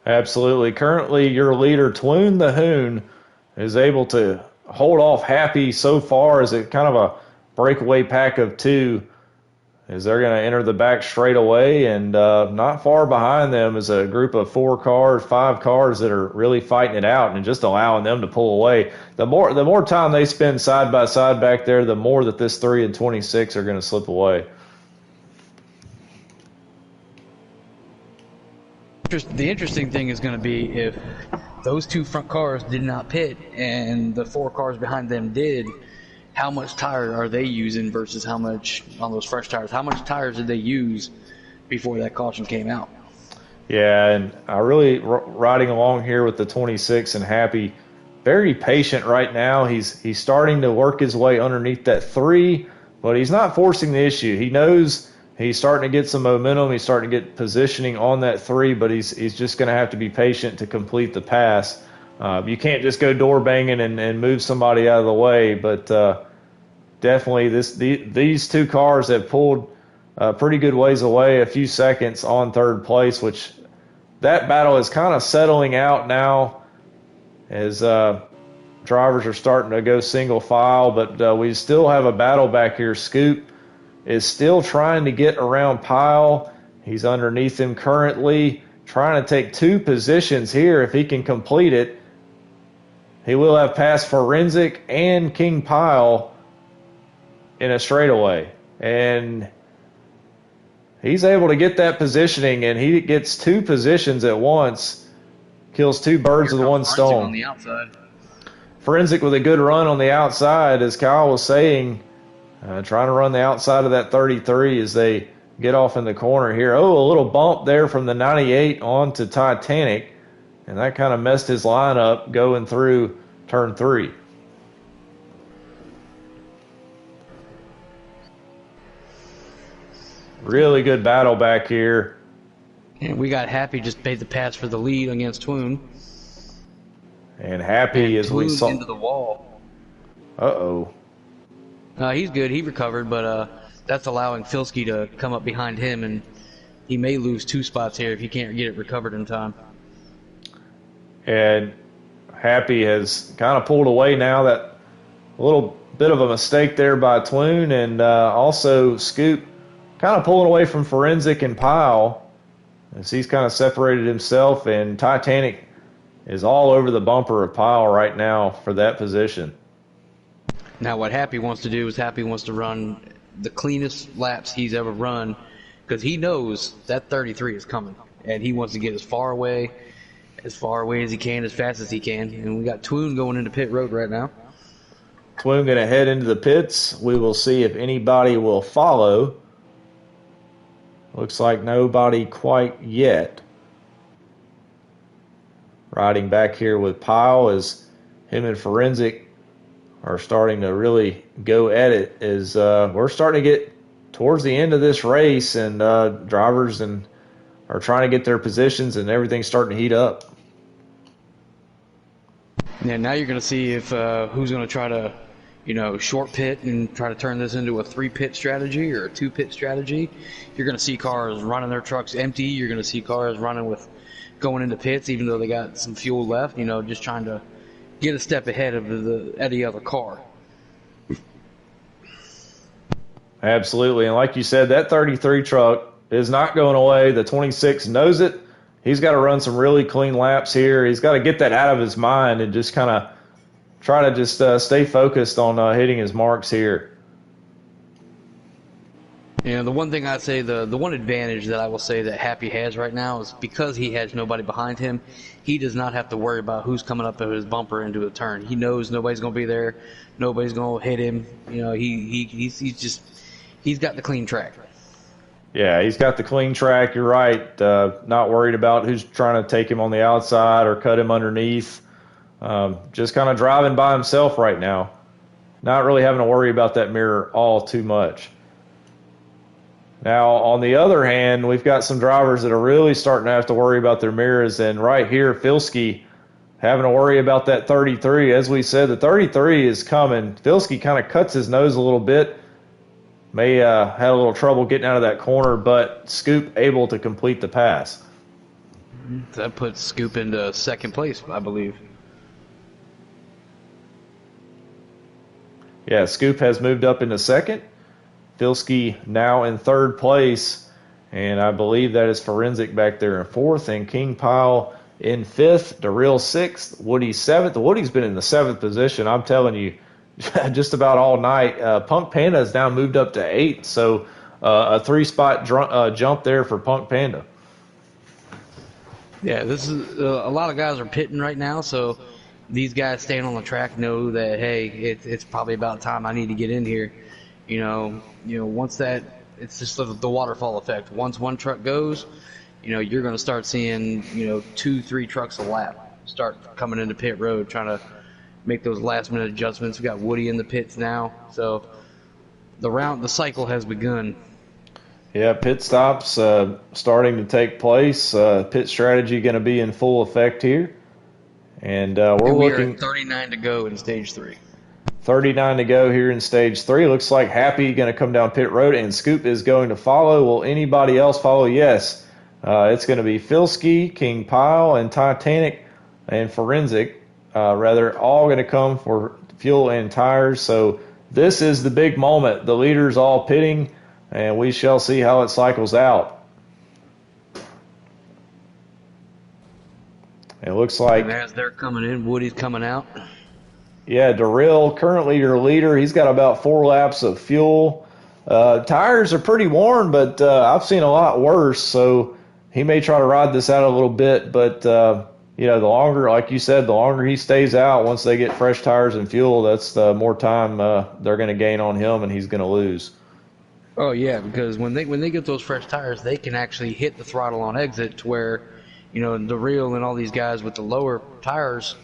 Absolutely. Currently, your leader, Twoon the Hoon, is able to hold off Happy so far as a kind of a breakaway pack of 2. As they're going to enter the back straight away, and not far behind them is a group of 4 cars, 5 cars that are really fighting it out and just allowing them to pull away. The more time they spend side by side back there, the more that this 3 and 26 are going to slip away. The interesting thing is going to be if those 2 front cars did not pit and the 4 cars behind them did. How much tire are they using versus how much on those fresh tires? How much tires did they use before that caution came out? Yeah, and I really riding along here with the 26 and Happy. Very patient right now. He's starting to work his way underneath that 3, but he's not forcing the issue. He knows he's starting to get some momentum. He's starting to get positioning on that 3, but he's just going to have to be patient to complete the pass. You can't just go door banging and move somebody out of the way, but definitely these two cars have pulled pretty good ways away, a few seconds on third place, which that battle is kind of settling out now as drivers are starting to go single file, but we still have a battle back here. Scoop is still trying to get around Pyle. He's underneath him currently, trying to take 2 positions here. If he can complete it, he will have passed Forensic and King Pyle in a straightaway. And he's able to get that positioning, and he gets 2 positions at once. Kills 2 birds with one stone. On the outside. Forensic with a good run on the outside, as Kyle was saying, trying to run the outside of that 33 as they get off in the corner here. Oh, a little bump there from the 98 onto Titanic, and that kind of messed his lineup going through turn 3. Really good battle back here. And we got Happy just paid the pass for the lead against Twoon. And Happy, as we saw, into the wall. Uh-oh. He's good. He recovered, but that's allowing Filsky to come up behind him, and he may lose 2 spots here if he can't get it recovered in time. And Happy has kind of pulled away now. That a little bit of a mistake there by Twoon, and also Scoop kind of pulling away from Forensic and Pyle as he's kind of separated himself, and Titanic is all over the bumper of Pyle right now for that position. Now what Happy wants to do is Happy wants to run the cleanest laps he's ever run, because he knows that 33 is coming, and he wants to get as far away as he can, as fast as he can. And we got Twoon going into pit road right now. Twoon going to head into the pits. We will see if anybody will follow. Looks like nobody quite yet. Riding back here with Pyle as him and Forensic are starting to really go at it, as we're starting to get towards the end of this race, and drivers are trying to get their positions, and everything's starting to heat up. Yeah, now you're going to see if who's going to try to, short pit and try to turn this into a 3-pit strategy or a 2-pit strategy. You're going to see cars running their trucks empty. You're going to see cars going into pits even though they got some fuel left, just trying to get a step ahead of any other car. Absolutely, and like you said, that 33 truck is not going away. The 26 knows it. He's got to run some really clean laps here. He's got to get that out of his mind and just kind of try to just stay focused on hitting his marks here. The one thing I'd say, the one advantage that I will say that Happy has right now is because he has nobody behind him, he does not have to worry about who's coming up at his bumper into a turn. He knows nobody's going to be there. Nobody's going to hit him. He's got the clean track. Yeah, he's got the clean track. You're right. Not worried about who's trying to take him on the outside or cut him underneath. Just kind of driving by himself right now. Not really having to worry about that mirror all too much. Now, on the other hand, we've got some drivers that are really starting to have to worry about their mirrors. And right here, Filsky having to worry about that 33. As we said, the 33 is coming. Filsky kind of cuts his nose a little bit. May had a little trouble getting out of that corner, but Scoop able to complete the pass. That puts Scoop into second place, I believe. Yeah, Scoop has moved up into second. Filsky now in third place, and I believe that is Forensic back there in fourth, and King Pyle in fifth, Darrell sixth, Woody seventh. Woody's been in the seventh position, I'm telling you, just about all night. Punk Panda has now moved up to eighth, so a 3-spot jump there for Punk Panda. Yeah, this is a lot of guys are pitting right now, so these guys staying on the track know that, hey, it's probably about time I need to get in here. Once that, it's just the waterfall effect. Once one truck goes, you're going to start seeing, 2-3 trucks a lap start coming into pit road, trying to make those last minute adjustments. We got Woody in the pits now, so the cycle has begun. Yeah, pit stops starting to take place. Pit strategy going to be in full effect here, and we're we looking are at 39 to go in stage 3. 39 to go here in stage 3. Looks like Happy going to come down pit road, and Scoop is going to follow. Will anybody else follow? Yes. It's going to be Filski, King Pile, and Titanic, and Forensic, all going to come for fuel and tires. So this is the big moment. The leaders all pitting, and we shall see how it cycles out. It looks like, and as they're coming in, Woody's coming out. Yeah, Darrell, currently your leader. He's got about 4 laps of fuel. Tires are pretty worn, but I've seen a lot worse, so he may try to ride this out a little bit. But, the longer, like you said, the longer he stays out, once they get fresh tires and fuel, that's the more time they're going to gain on him, and he's going to lose. Oh, yeah, because when they get those fresh tires, they can actually hit the throttle on exit to where, Darrell and all these guys with the lower tires,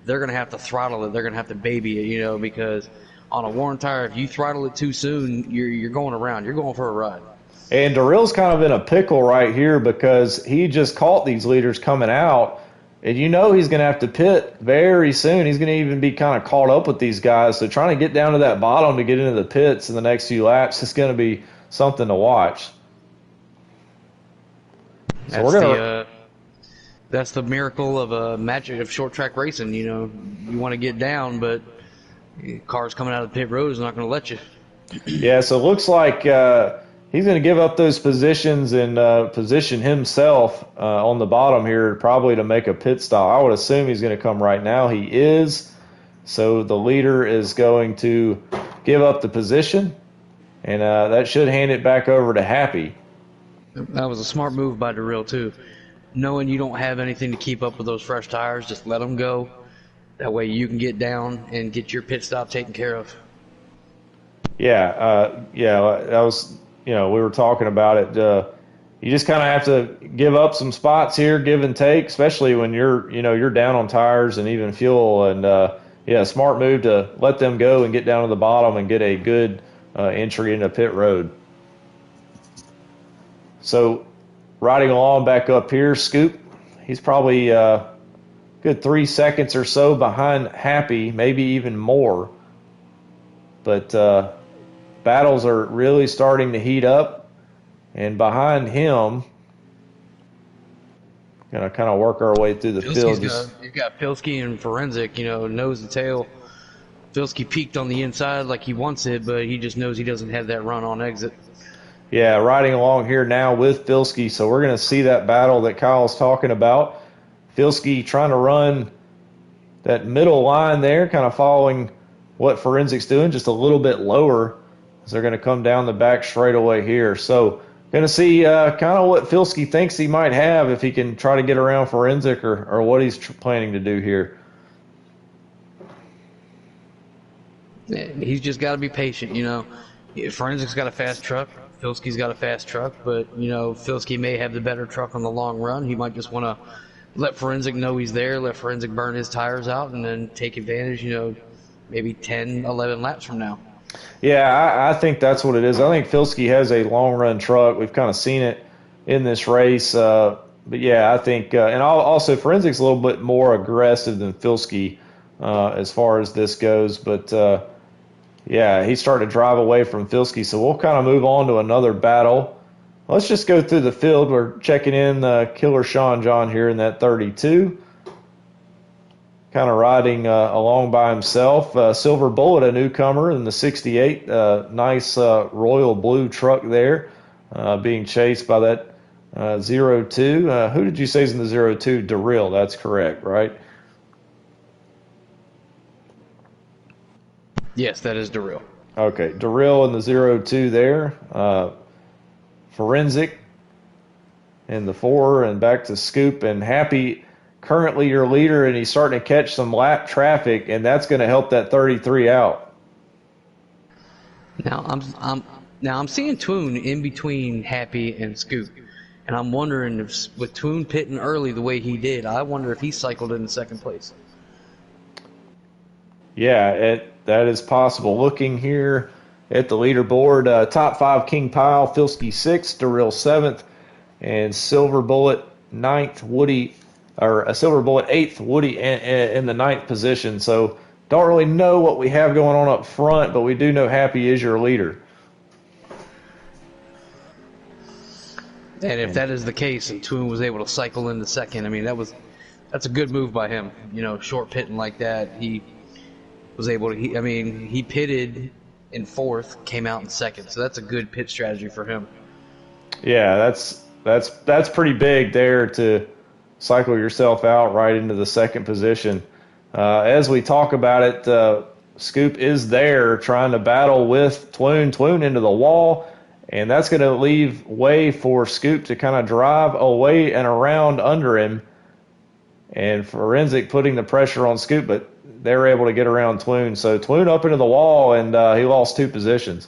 they're going to have to throttle it. They're going to have to baby it, because on a worn tire, if you throttle it too soon, you're going around. You're going for a ride. And Darrell's kind of in a pickle right here because he just caught these leaders coming out, and he's going to have to pit very soon. He's going to even be kind of caught up with these guys. So trying to get down to that bottom to get into the pits in the next few laps is going to be something to watch. So that's the miracle of a magic of short track racing. You want to get down, but cars coming out of the pit road is not going to let you. Yeah, so it looks like he's going to give up those positions and position himself on the bottom here, probably to make a pit stop. I would assume he's going to come right now. He is. So the leader is going to give up the position, and that should hand it back over to Happy. That was a smart move by Darrell, too. Knowing you don't have anything to keep up with those fresh tires, just let them go. That way you can get down and get your pit stop taken care of. Yeah, that was, we were talking about it. You just kind of have to give up some spots here, give and take, especially when you're down on tires and even fuel. And smart move to let them go and get down to the bottom and get a good entry into pit road. So riding along back up here, Scoop, he's probably good 3 seconds or so behind Happy, maybe even more. But battles are really starting to heat up. And behind him, going to kind of work our way through the field. You've got Filski and Forensic, nose to tail. Filski peaked on the inside like he wants it, but he just knows he doesn't have that run on exit. Yeah, riding along here now with Filski, so we're going to see that battle that Kyle's talking about. Filski trying to run that middle line there, kind of following what Forensic's doing, just a little bit lower, as they're going to come down the back straightaway here. So going to see kind of what Filski thinks he might have if he can try to get around Forensic or what he's planning to do here. He's just got to be patient, Forensic's got a fast truck. Filski's got a fast truck, but, Filski may have the better truck on the long run. He might just want to let Forensic know he's there, let Forensic burn his tires out, and then take advantage, maybe 10, 11 laps from now. Yeah, I think that's what it is. I think Filski has a long-run truck. We've kind of seen it in this race. But, yeah, I think and also Forensic's a little bit more aggressive than Filski as far as this goes. But, yeah, he's starting to drive away from Filski. So we'll kind of move on to another battle. Let's just go through the field. We're checking in Killer Sean John here in that 32. Kind of riding along by himself. Silver Bullet, a newcomer in the 68. Nice royal blue truck there being chased by that 02. Who did you say is in the 02? Darrell, that's correct, right? Yes, that is Darrell. Okay, Darrell in the 02 there. Forensic in the 4, and back to Scoop and Happy. Currently your leader, and he's starting to catch some lap traffic, and that's going to help that 33 out. Now I'm seeing Toon in between Happy and Scoop, and I'm wondering if with Toon pitting early the way he did, I wonder if he cycled in second place. Yeah, that is possible. Looking here at the leaderboard, top 5 King Pile, Filski 6th, Darrell 7th, and Silver Bullet 9th, Woody. Or a Silver Bullet 8th, Woody in the 9th position. So don't really know what we have going on up front, but we do know Happy is your leader. And if that is the case, and Toon was able to cycle into second, I mean that's a good move by him. You know, short pitting like that, he was able to. He pitted in fourth, came out in second, so that's a good pit strategy for him. Yeah, that's pretty big there to cycle yourself out right into the second position. As we talk about it, Scoop is there trying to battle with Twoon into the wall, and that's going to leave way for Scoop to kind of drive away and around under him, and Forensic putting the pressure on Scoop, but they're able to get around Twoon. So Twoon up into the wall, and he lost 2 positions.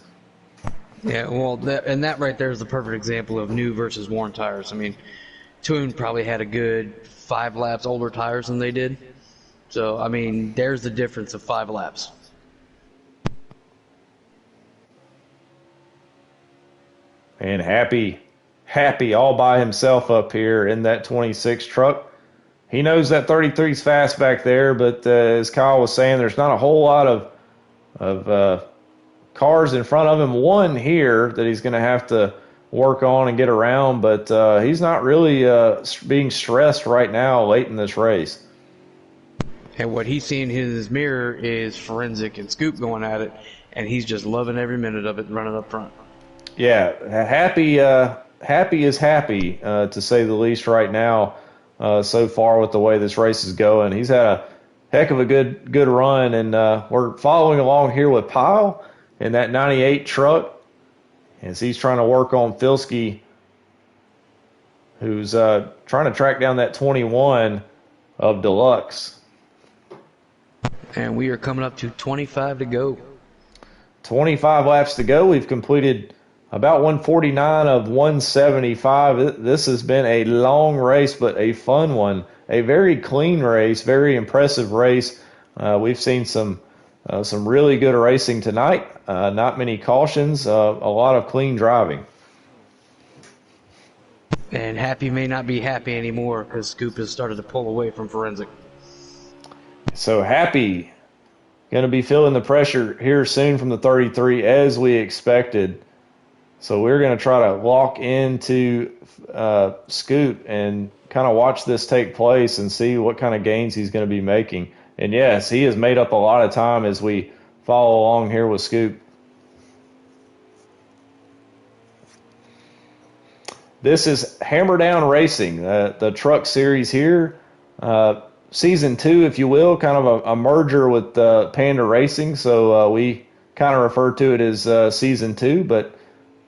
Yeah, well, that right there is the perfect example of new versus worn tires. I mean, Toon probably had a good 5 laps older tires than they did. So, I mean, there's the difference of 5 laps. And Happy all by himself up here in that 26 truck. He knows that 33 is fast back there, but as Kyle was saying, there's not a whole lot of cars in front of him. One here that he's going to have to work on and get around, but he's not really being stressed right now late in this race. And what he's seeing in his mirror is Forensic and Scoop going at it, and he's just loving every minute of it and running up front. Yeah, Happy is happy, to say the least right now, so far with the way this race is going. He's had a heck of a good run, and we're following along here with Pyle in that 98 truck as he's trying to work on Filsky, who's trying to track down that 21 of Deluxe. And we are coming up to 25 to go. 25 laps to go. We've completed about 149 of 175. This has been a long race, but a fun one. A very clean race, very impressive race. We've seen some really good racing tonight. Not many cautions, a lot of clean driving. And Happy may not be happy anymore because Scoop has started to pull away from Forensic. So Happy going to be feeling the pressure here soon from the 33 as we expected. So we're going to try to lock into Scoop and kind of watch this take place and see what kind of gains he's going to be making. And yes, he has made up a lot of time as we follow along here with Scoop. This is Hammer Down Racing, the truck series here. Season 2, if you will, kind of a merger with Panda Racing. So we kind of refer to it as Season 2, but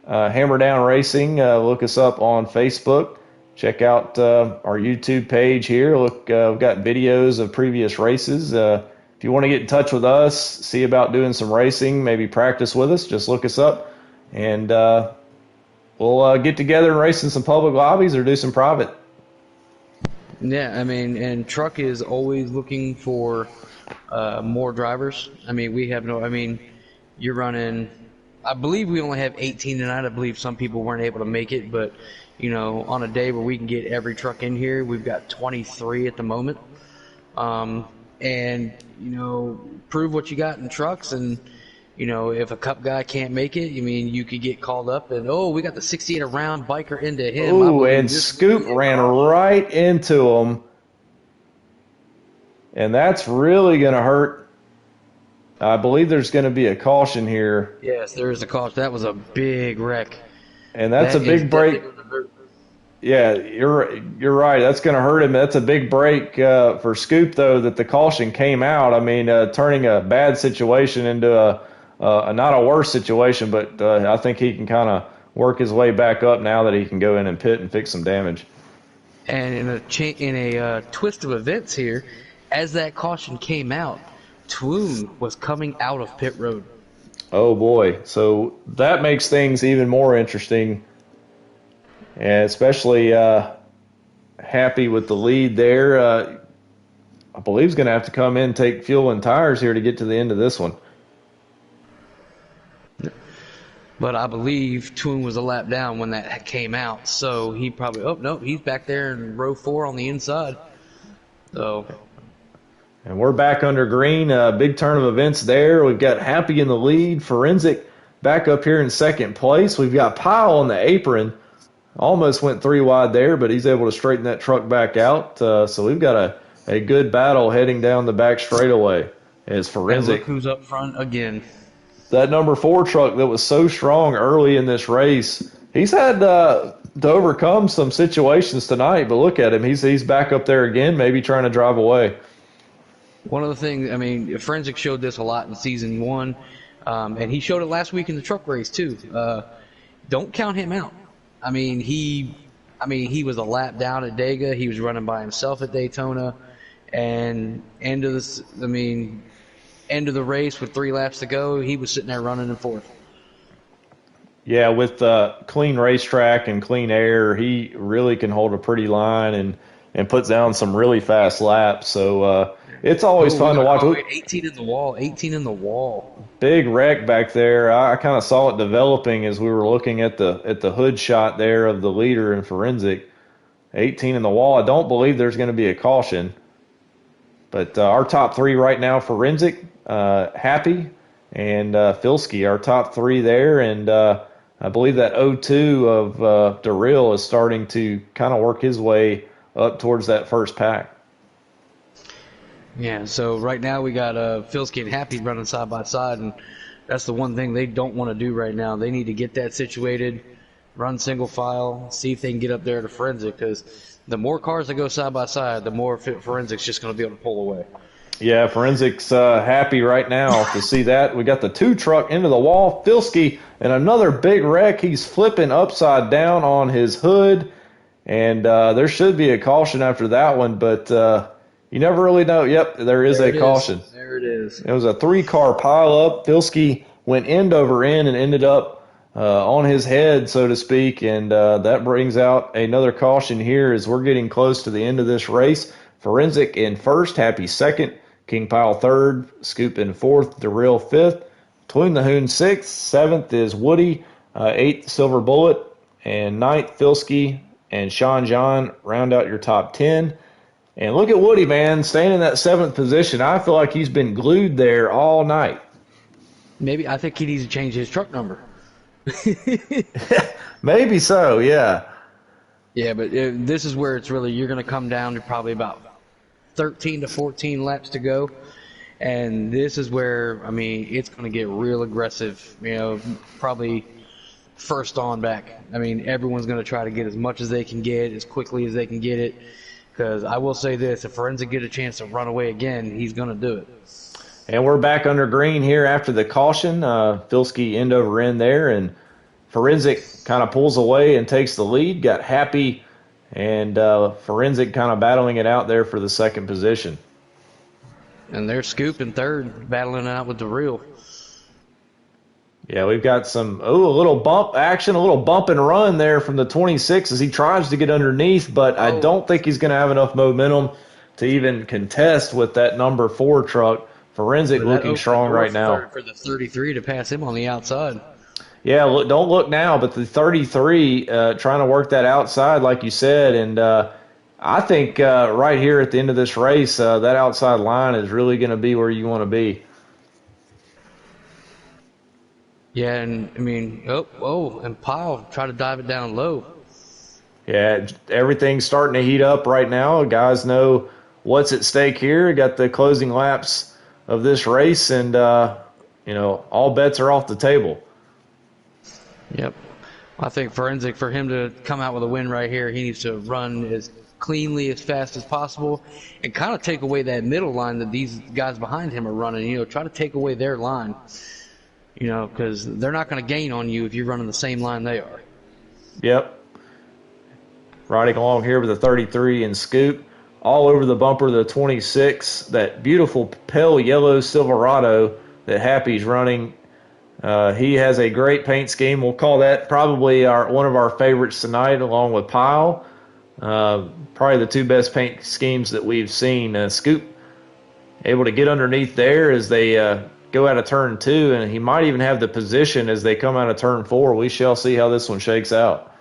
Hammer Down Racing, look us up on Facebook. Check out our YouTube page here. Look, we've got videos of previous races. If you want to get in touch with us, see about doing some racing, maybe practice with us, just look us up, and we'll get together and race in some public lobbies or do some private. Yeah, I mean, and Truck is always looking for more drivers. I mean, you're running, I believe we only have 18 tonight. I believe some people weren't able to make it, but, you know, on a day where we can get every truck in here, we've got 23 at the moment. And, you know, prove what you got in trucks, and, you know, if a cup guy can't make it, you could get called up and, we got the 68 around biker into him. Ooh, and Scoop ran right into him. And that's really going to hurt. I believe there's going to be a caution here. Yes, there is a caution. That was a big wreck. And that's a big break. Yeah, you're right. That's going to hurt him. That's a big break for Scoop, though, that the caution came out. I mean, turning a bad situation into a not a worse situation, but I think he can kind of work his way back up now that he can go in and pit and fix some damage. And in a twist of events here, as that caution came out, Twoon was coming out of pit road. Oh boy! So that makes things even more interesting, and especially Happy with the lead there. I believe he's going to have to come in, take fuel and tires here to get to the end of this one. But I believe Twoon was a lap down when that came out, so he probably, he's back there in row 4 on the inside. So And we're back under green. Big turn of events there. We've got Happy in the lead. Forensic back up here in second place. We've got Pyle on the apron. Almost went 3 wide there, but he's able to straighten that truck back out. So we've got a good battle heading down the back straightaway as Forensic. And look who's up front again. That number 4 truck that was so strong early in this race, he's had to overcome some situations tonight, but look at him. He's back up there again, maybe trying to drive away. One of the things, I mean, Forensic showed this a lot in season 1, and he showed it last week in the truck race too. Don't count him out. I mean, he was a lap down at Dega. He was running by himself at Daytona, and end of the race with 3 laps to go, he was sitting there running in 4th. Yeah, with clean racetrack and clean air, he really can hold a pretty line and put down some really fast laps. So it's always fun to watch. 18 in the wall, 18 in the wall. Big wreck back there. I kind of saw it developing as we were looking at the hood shot there of the leader in Forensic. 18 in the wall. I don't believe there's going to be a caution. But our top 3 right now, Forensic, Happy, and Filsky, our top 3 there. And I believe that 0-2 of Darrell is starting to kind of work his way up towards that first pack. Yeah, so right now we got Filsky and Happy running side by side, and that's the one thing they don't want to do right now. They need to get that situated, run single file, see if they can get up there to Forensic, because the more cars that go side by side, the more Forensic's just going to be able to pull away. Yeah, Forensic's happy right now to see that. We got the 2 truck into the wall. Filsky and another big wreck. He's flipping upside down on his hood, and there should be a caution after that one, but you never really know. Yep, there is a caution. There it is. It was a 3-car pileup. Filsky went end over end and ended up on his head, so to speak, and that brings out another caution here as we're getting close to the end of this race. Forensic in first, Happy second, King Pyle third, Scoop in fourth, Darrell fifth, Tween the Hoon sixth, seventh is Woody, eighth Silver Bullet, and ninth Filsky and Sean John round out your top 10. And look at Woody, man, staying in that 7th position. I feel like he's been glued there all night. Maybe I think he needs to change his truck number. Maybe so, yeah. Yeah, but this is where it's really, you're going to come down to probably about 13 to 14 laps to go. And this is where, I mean, it's going to get real aggressive, you know, probably first on back. I mean, everyone's going to try to get as much as they can get, as quickly as they can get it. Because I will say this, if Forensic get a chance to run away again, he's going to do it. And we're back under green here after the caution. Filsky end over end there, and Forensic kind of pulls away and takes the lead. Got Happy and Forensic kind of battling it out there for the 2nd position. And they're Scoop in 3rd, battling it out with the real. Yeah, we've got a little bump action, a little bump and run there from the 26 as he tries to get underneath, but I don't think he's going to have enough momentum to even contest with that number 4 truck. Forensic looking strong right now. For the 33 to pass him on the outside. Yeah, don't look now, but the 33 trying to work that outside, like you said, and I think right here at the end of this race, that outside line is really going to be where you want to be. Yeah, and I mean, and Pyle try to dive it down low. Yeah, everything's starting to heat up right now. Guys know what's at stake here. Got the closing laps of this race, and all bets are off the table. Yep. I think Forensic, for him to come out with a win right here, he needs to run as cleanly, as fast as possible, and kind of take away that middle line that these guys behind him are running. Try to take away their line. Because they're not going to gain on you if you're running the same line they are. Yep. Riding along here with the 33 and Scoop. All over the bumper, the 26. That beautiful pale yellow Silverado that Happy's running. He has a great paint scheme. We'll call that probably one of our favorites tonight, along with Pyle. Probably the 2 best paint schemes that we've seen. Scoop able to get underneath there as they go out of turn 2, and he might even have the position as they come out of turn 4. We shall see how this one shakes out.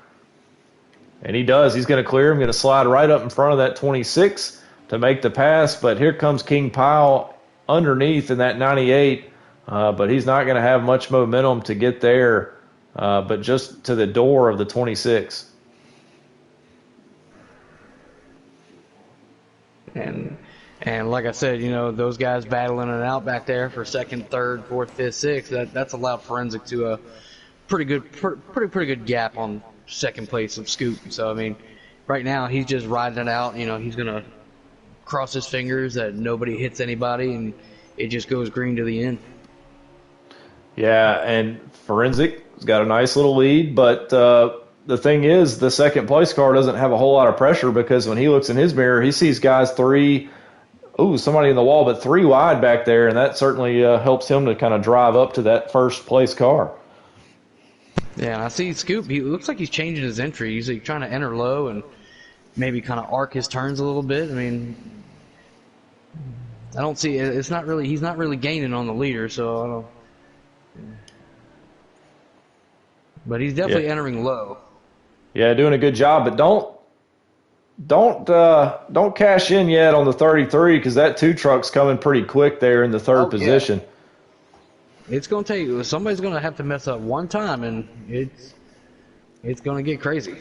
And he does. He's going to clear him, going to slide right up in front of that 26 to make the pass, but here comes King Pile underneath in that 98, but he's not going to have much momentum to get there, but just to the door of the 26. And like I said, those guys battling it out back there for second, third, fourth, fifth, sixth. That's allowed Forensic to a pretty good gap on second place of Scoop. So I mean, right now he's just riding it out. He's gonna cross his fingers that nobody hits anybody, and it just goes green to the end. Yeah, and Forensic's got a nice little lead, but the thing is, the second place car doesn't have a whole lot of pressure because when he looks in his mirror, he sees guys somebody in the wall, but 3 wide back there, and that certainly helps him to kind of drive up to that first place car. Yeah, I see Scoop. He looks like he's changing his entry. He's like trying to enter low and maybe kind of arc his turns a little bit. I mean, I don't see it's not really he's not really gaining on the leader, so I don't. But he's definitely entering low. Yeah, doing a good job, but don't cash in yet on the 33 because that 2 truck's coming pretty quick there in the third position. Yeah. It's going to take somebody's going to have to mess up one time, and it's going to get crazy.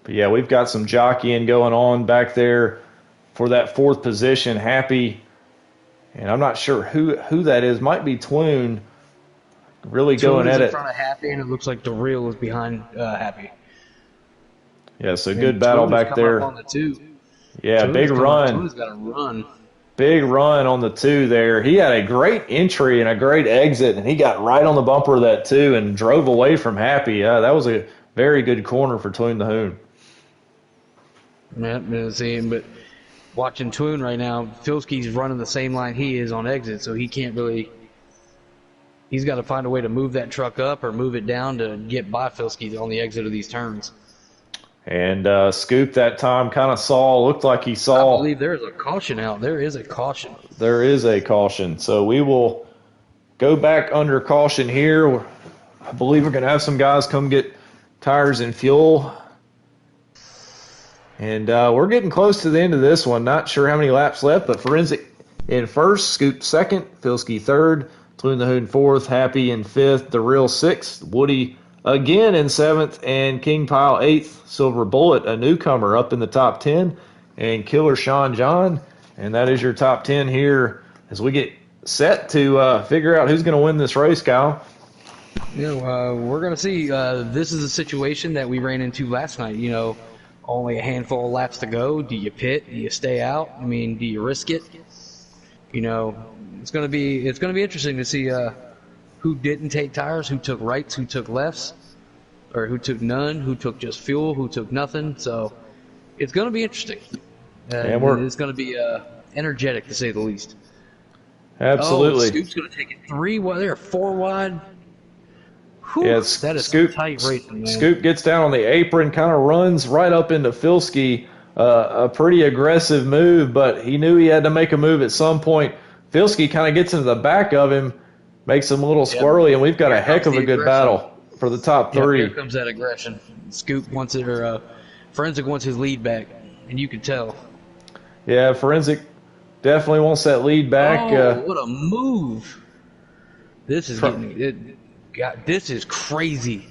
But yeah, we've got some jockeying going on back there for that 4th position. Happy, and I'm not sure who that is. Might be Twoon. Really going at it. In front of Happy, and it looks like the real is behind Happy. Yeah, so good battle back there. On the 2. Yeah, big run. Twoon's got a run. Big run on the 2 there. He had a great entry and a great exit, and he got right on the bumper of that 2 and drove away from Happy. That was a very good corner for Twoon the Hoon. Yeah, but watching Twoon right now, Filski's running the same line he is on exit, so he can't really. He's got to find a way to move that truck up or move it down to get by Filski on the exit of these turns. And Scoop that time kind of looked like he saw. I believe there is a caution out. There is a caution. There is a caution. So we will go back under caution here. I believe we're going to have some guys come get tires and fuel. And we're getting close to the end of this one. Not sure how many laps left, but Forensic in first, Scoop second, Filski third, Twoon the Hoon fourth, Happy in fifth, the Real sixth, Woody again in seventh, and King Pile eighth, Silver Bullet, a newcomer, up in the top 10, and Killer Sean John. And that is your top 10 here as we get set to figure out who's going to win this race, Kyle. We're going to see. This is a situation that we ran into last night. Only a handful of laps to go. Do you pit? Do you stay out? I mean, do you risk it? It's going to be interesting to see who didn't take tires, who took rights, who took lefts, or who took none, who took just fuel, who took nothing. So it's going to be interesting. And it's going to be energetic, to say the least. Absolutely. Scoop's going to take it 3 wide. They're 4 wide. Whew, yeah, that is Scoop, tight racing, man. Scoop gets down on the apron, kind of runs right up into Filski. A pretty aggressive move, but he knew he had to make a move at some point. Filski kind of gets into the back of him, makes him a little squirrely, and we've got a heck of a good battle for the top 3. Here comes that aggression. Scoop wants it, or Forensic wants his lead back, and you can tell. Yeah, Forensic definitely wants that lead back. What a move! This is this is crazy.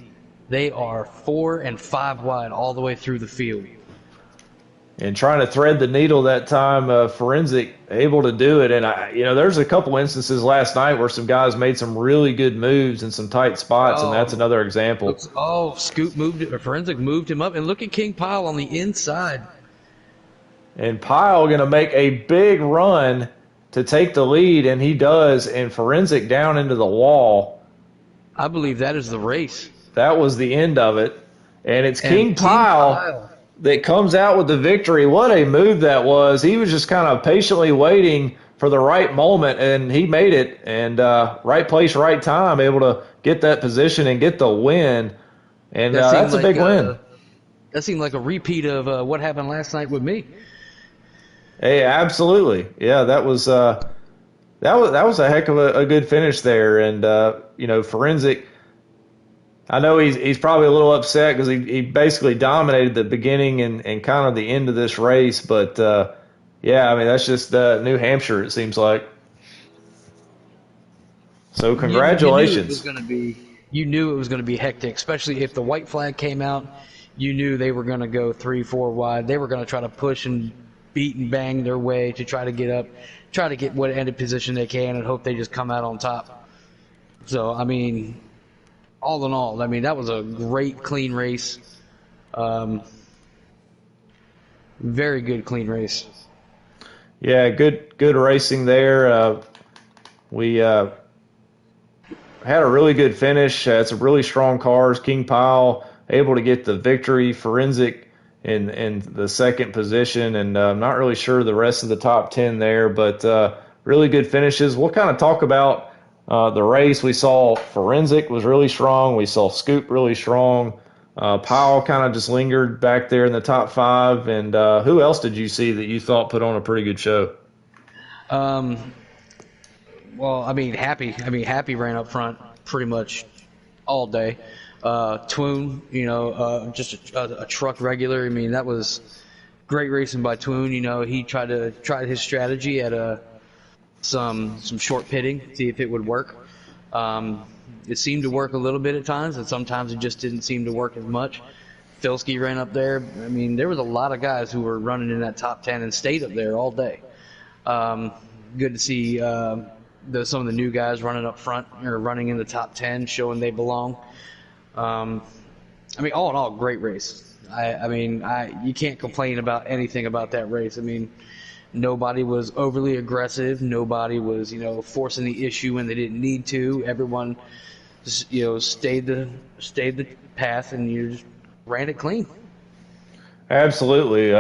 They are 4 and 5 wide all the way through the field. And trying to thread the needle that time, Forensic able to do it. And there's a couple instances last night where some guys made some really good moves in some tight spots, and that's another example. Scoop moved it, or Forensic moved him up, and look at King Pile on the inside. And Pile going to make a big run to take the lead, and he does. And Forensic down into the wall. I believe that is the race. That was the end of it, and it's King Pile that comes out with the victory. What a move that was. He was just kind of patiently waiting for the right moment, and he made it. And right place, right time, able to get that position and get the win. And that's a big win. That seemed like a repeat of what happened last night with me. Hey, absolutely. Yeah, that was a heck of a good finish there. And, Forensic I know he's probably a little upset because he basically dominated the beginning and kind of the end of this race. But yeah, I mean that's just New Hampshire. It seems like. So You knew it was congratulations. going to be hectic, especially if the white flag came out. You knew they were going to go 3-4 wide. They were going to try to push and beat and bang their way to try to get up, try to get what ended position they can, and hope they just come out on top. So I mean, all in all, I mean that was a great clean race. Um, Very good clean race. Yeah, good racing there. We had a really good finish. Had some really strong cars. King Pile able to get the victory. Forensic in the second position, and I'm not really sure the rest of the top 10 there, but really good finishes. We'll kind of talk about the race. We saw Forensic was really strong. We saw Scoop really strong. Powell kind of just lingered back there in the top five. And who else did you see that you thought put on a pretty good show? Um, well, I mean, Happy ran up front pretty much all day. Twoon, just a truck regular. I mean, that was great racing by Twoon. He tried his strategy at some short pitting, see if it would work. It seemed to work a little bit at times, and sometimes it just didn't seem to work as much. Filsky ran up there. I mean, there was a lot of guys who were running in that top 10 and stayed up there all day. Good to see some of the new guys running up front or running in the top 10, showing they belong. I mean, all in all, great race. You can't complain about anything about that race. I mean, nobody was overly aggressive. Nobody was, forcing the issue when they didn't need to. Everyone, stayed the path, and you just ran it clean. Absolutely.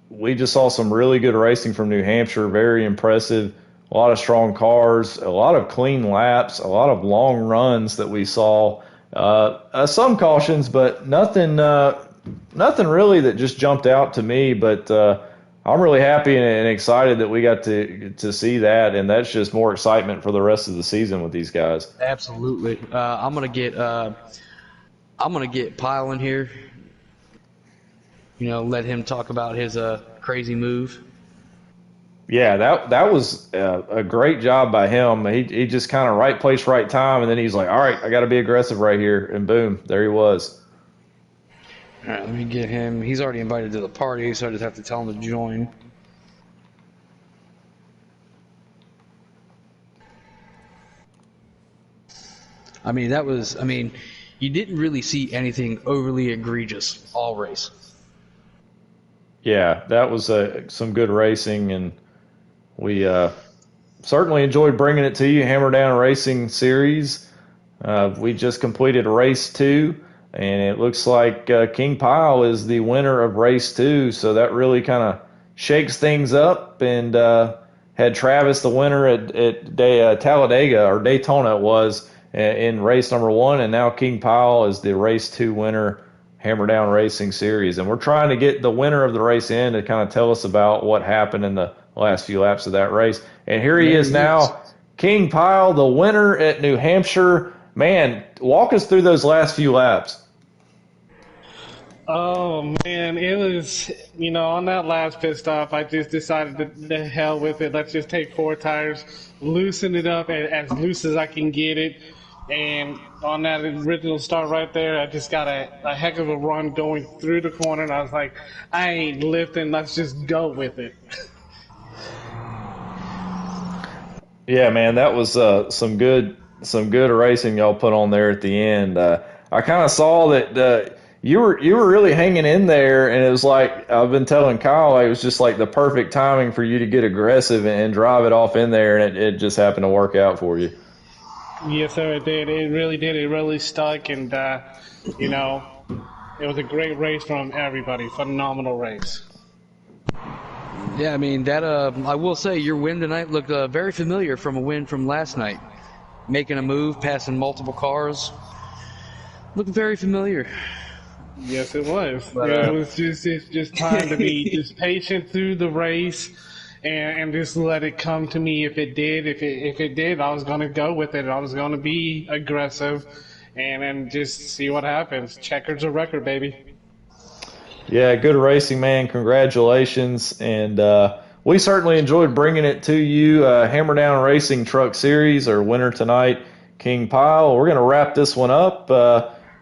We just saw some really good racing from New Hampshire. Very impressive. A lot of strong cars, a lot of clean laps, a lot of long runs that we saw. Some cautions, but nothing really that just jumped out to me. But I'm really happy and excited that we got to see that, and that's just more excitement for the rest of the season with these guys. Absolutely. I'm gonna get Pyle in here. Let him talk about his crazy move. Yeah, that was a great job by him. He just kind of right place, right time, and then he's like, all right, I got to be aggressive right here, and boom, there he was. All right, let me get him. He's already invited to the party, so I just have to tell him to join. I mean, you didn't really see anything overly egregious all race. Yeah, that was some good racing, and we certainly enjoyed bringing it to you. Hammer Down Racing Series. We just completed race 2, and it looks like King Pile is the winner of race 2. So that really kind of shakes things up. And had Travis the winner at Talladega, or Daytona it was, in race number 1, and now King Pile is the race 2 winner. Hammer Down Racing Series, and we're trying to get the winner of the race in to kind of tell us about what happened in the last few laps of that race. And here he is now, King Pile, the winner at New Hampshire. Man, walk us through those last few laps. Oh man, it was, on that last pit stop, I just decided to the hell with it. Let's just take 4 tires, loosen it up as loose as I can get it. And on that original start right there, I just got a heck of a run going through the corner, and I was like, I ain't lifting, let's just go with it. Yeah, man, that was some good racing y'all put on there at the end. I kind of saw that you were really hanging in there, and it was like I've been telling Kyle, it was just like the perfect timing for you to get aggressive and drive it off in there, and it just happened to work out for you. Yes, sir, it did. It really did. It really stuck, and it was a great race from everybody. Phenomenal race. Yeah, I mean that. I will say your win tonight looked very familiar from a win from last night. Making a move, passing multiple cars, looked very familiar. Yes, it was. It was just time to be just patient through the race. And just let it come to me if it did. If it did, I was going to go with it. I was going to be aggressive and then just see what happens. Checker's a record, baby. Yeah, good racing, man. Congratulations. And we certainly enjoyed bringing it to you. Hammer Down Racing Truck Series, our winner tonight, King Pile. We're going to wrap this one up.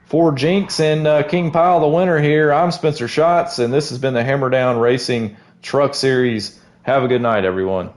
For Jinx and King Pile, the winner here, I'm Spencer Schatz, and this has been the Hammer Down Racing Truck Series. Have a good night, everyone.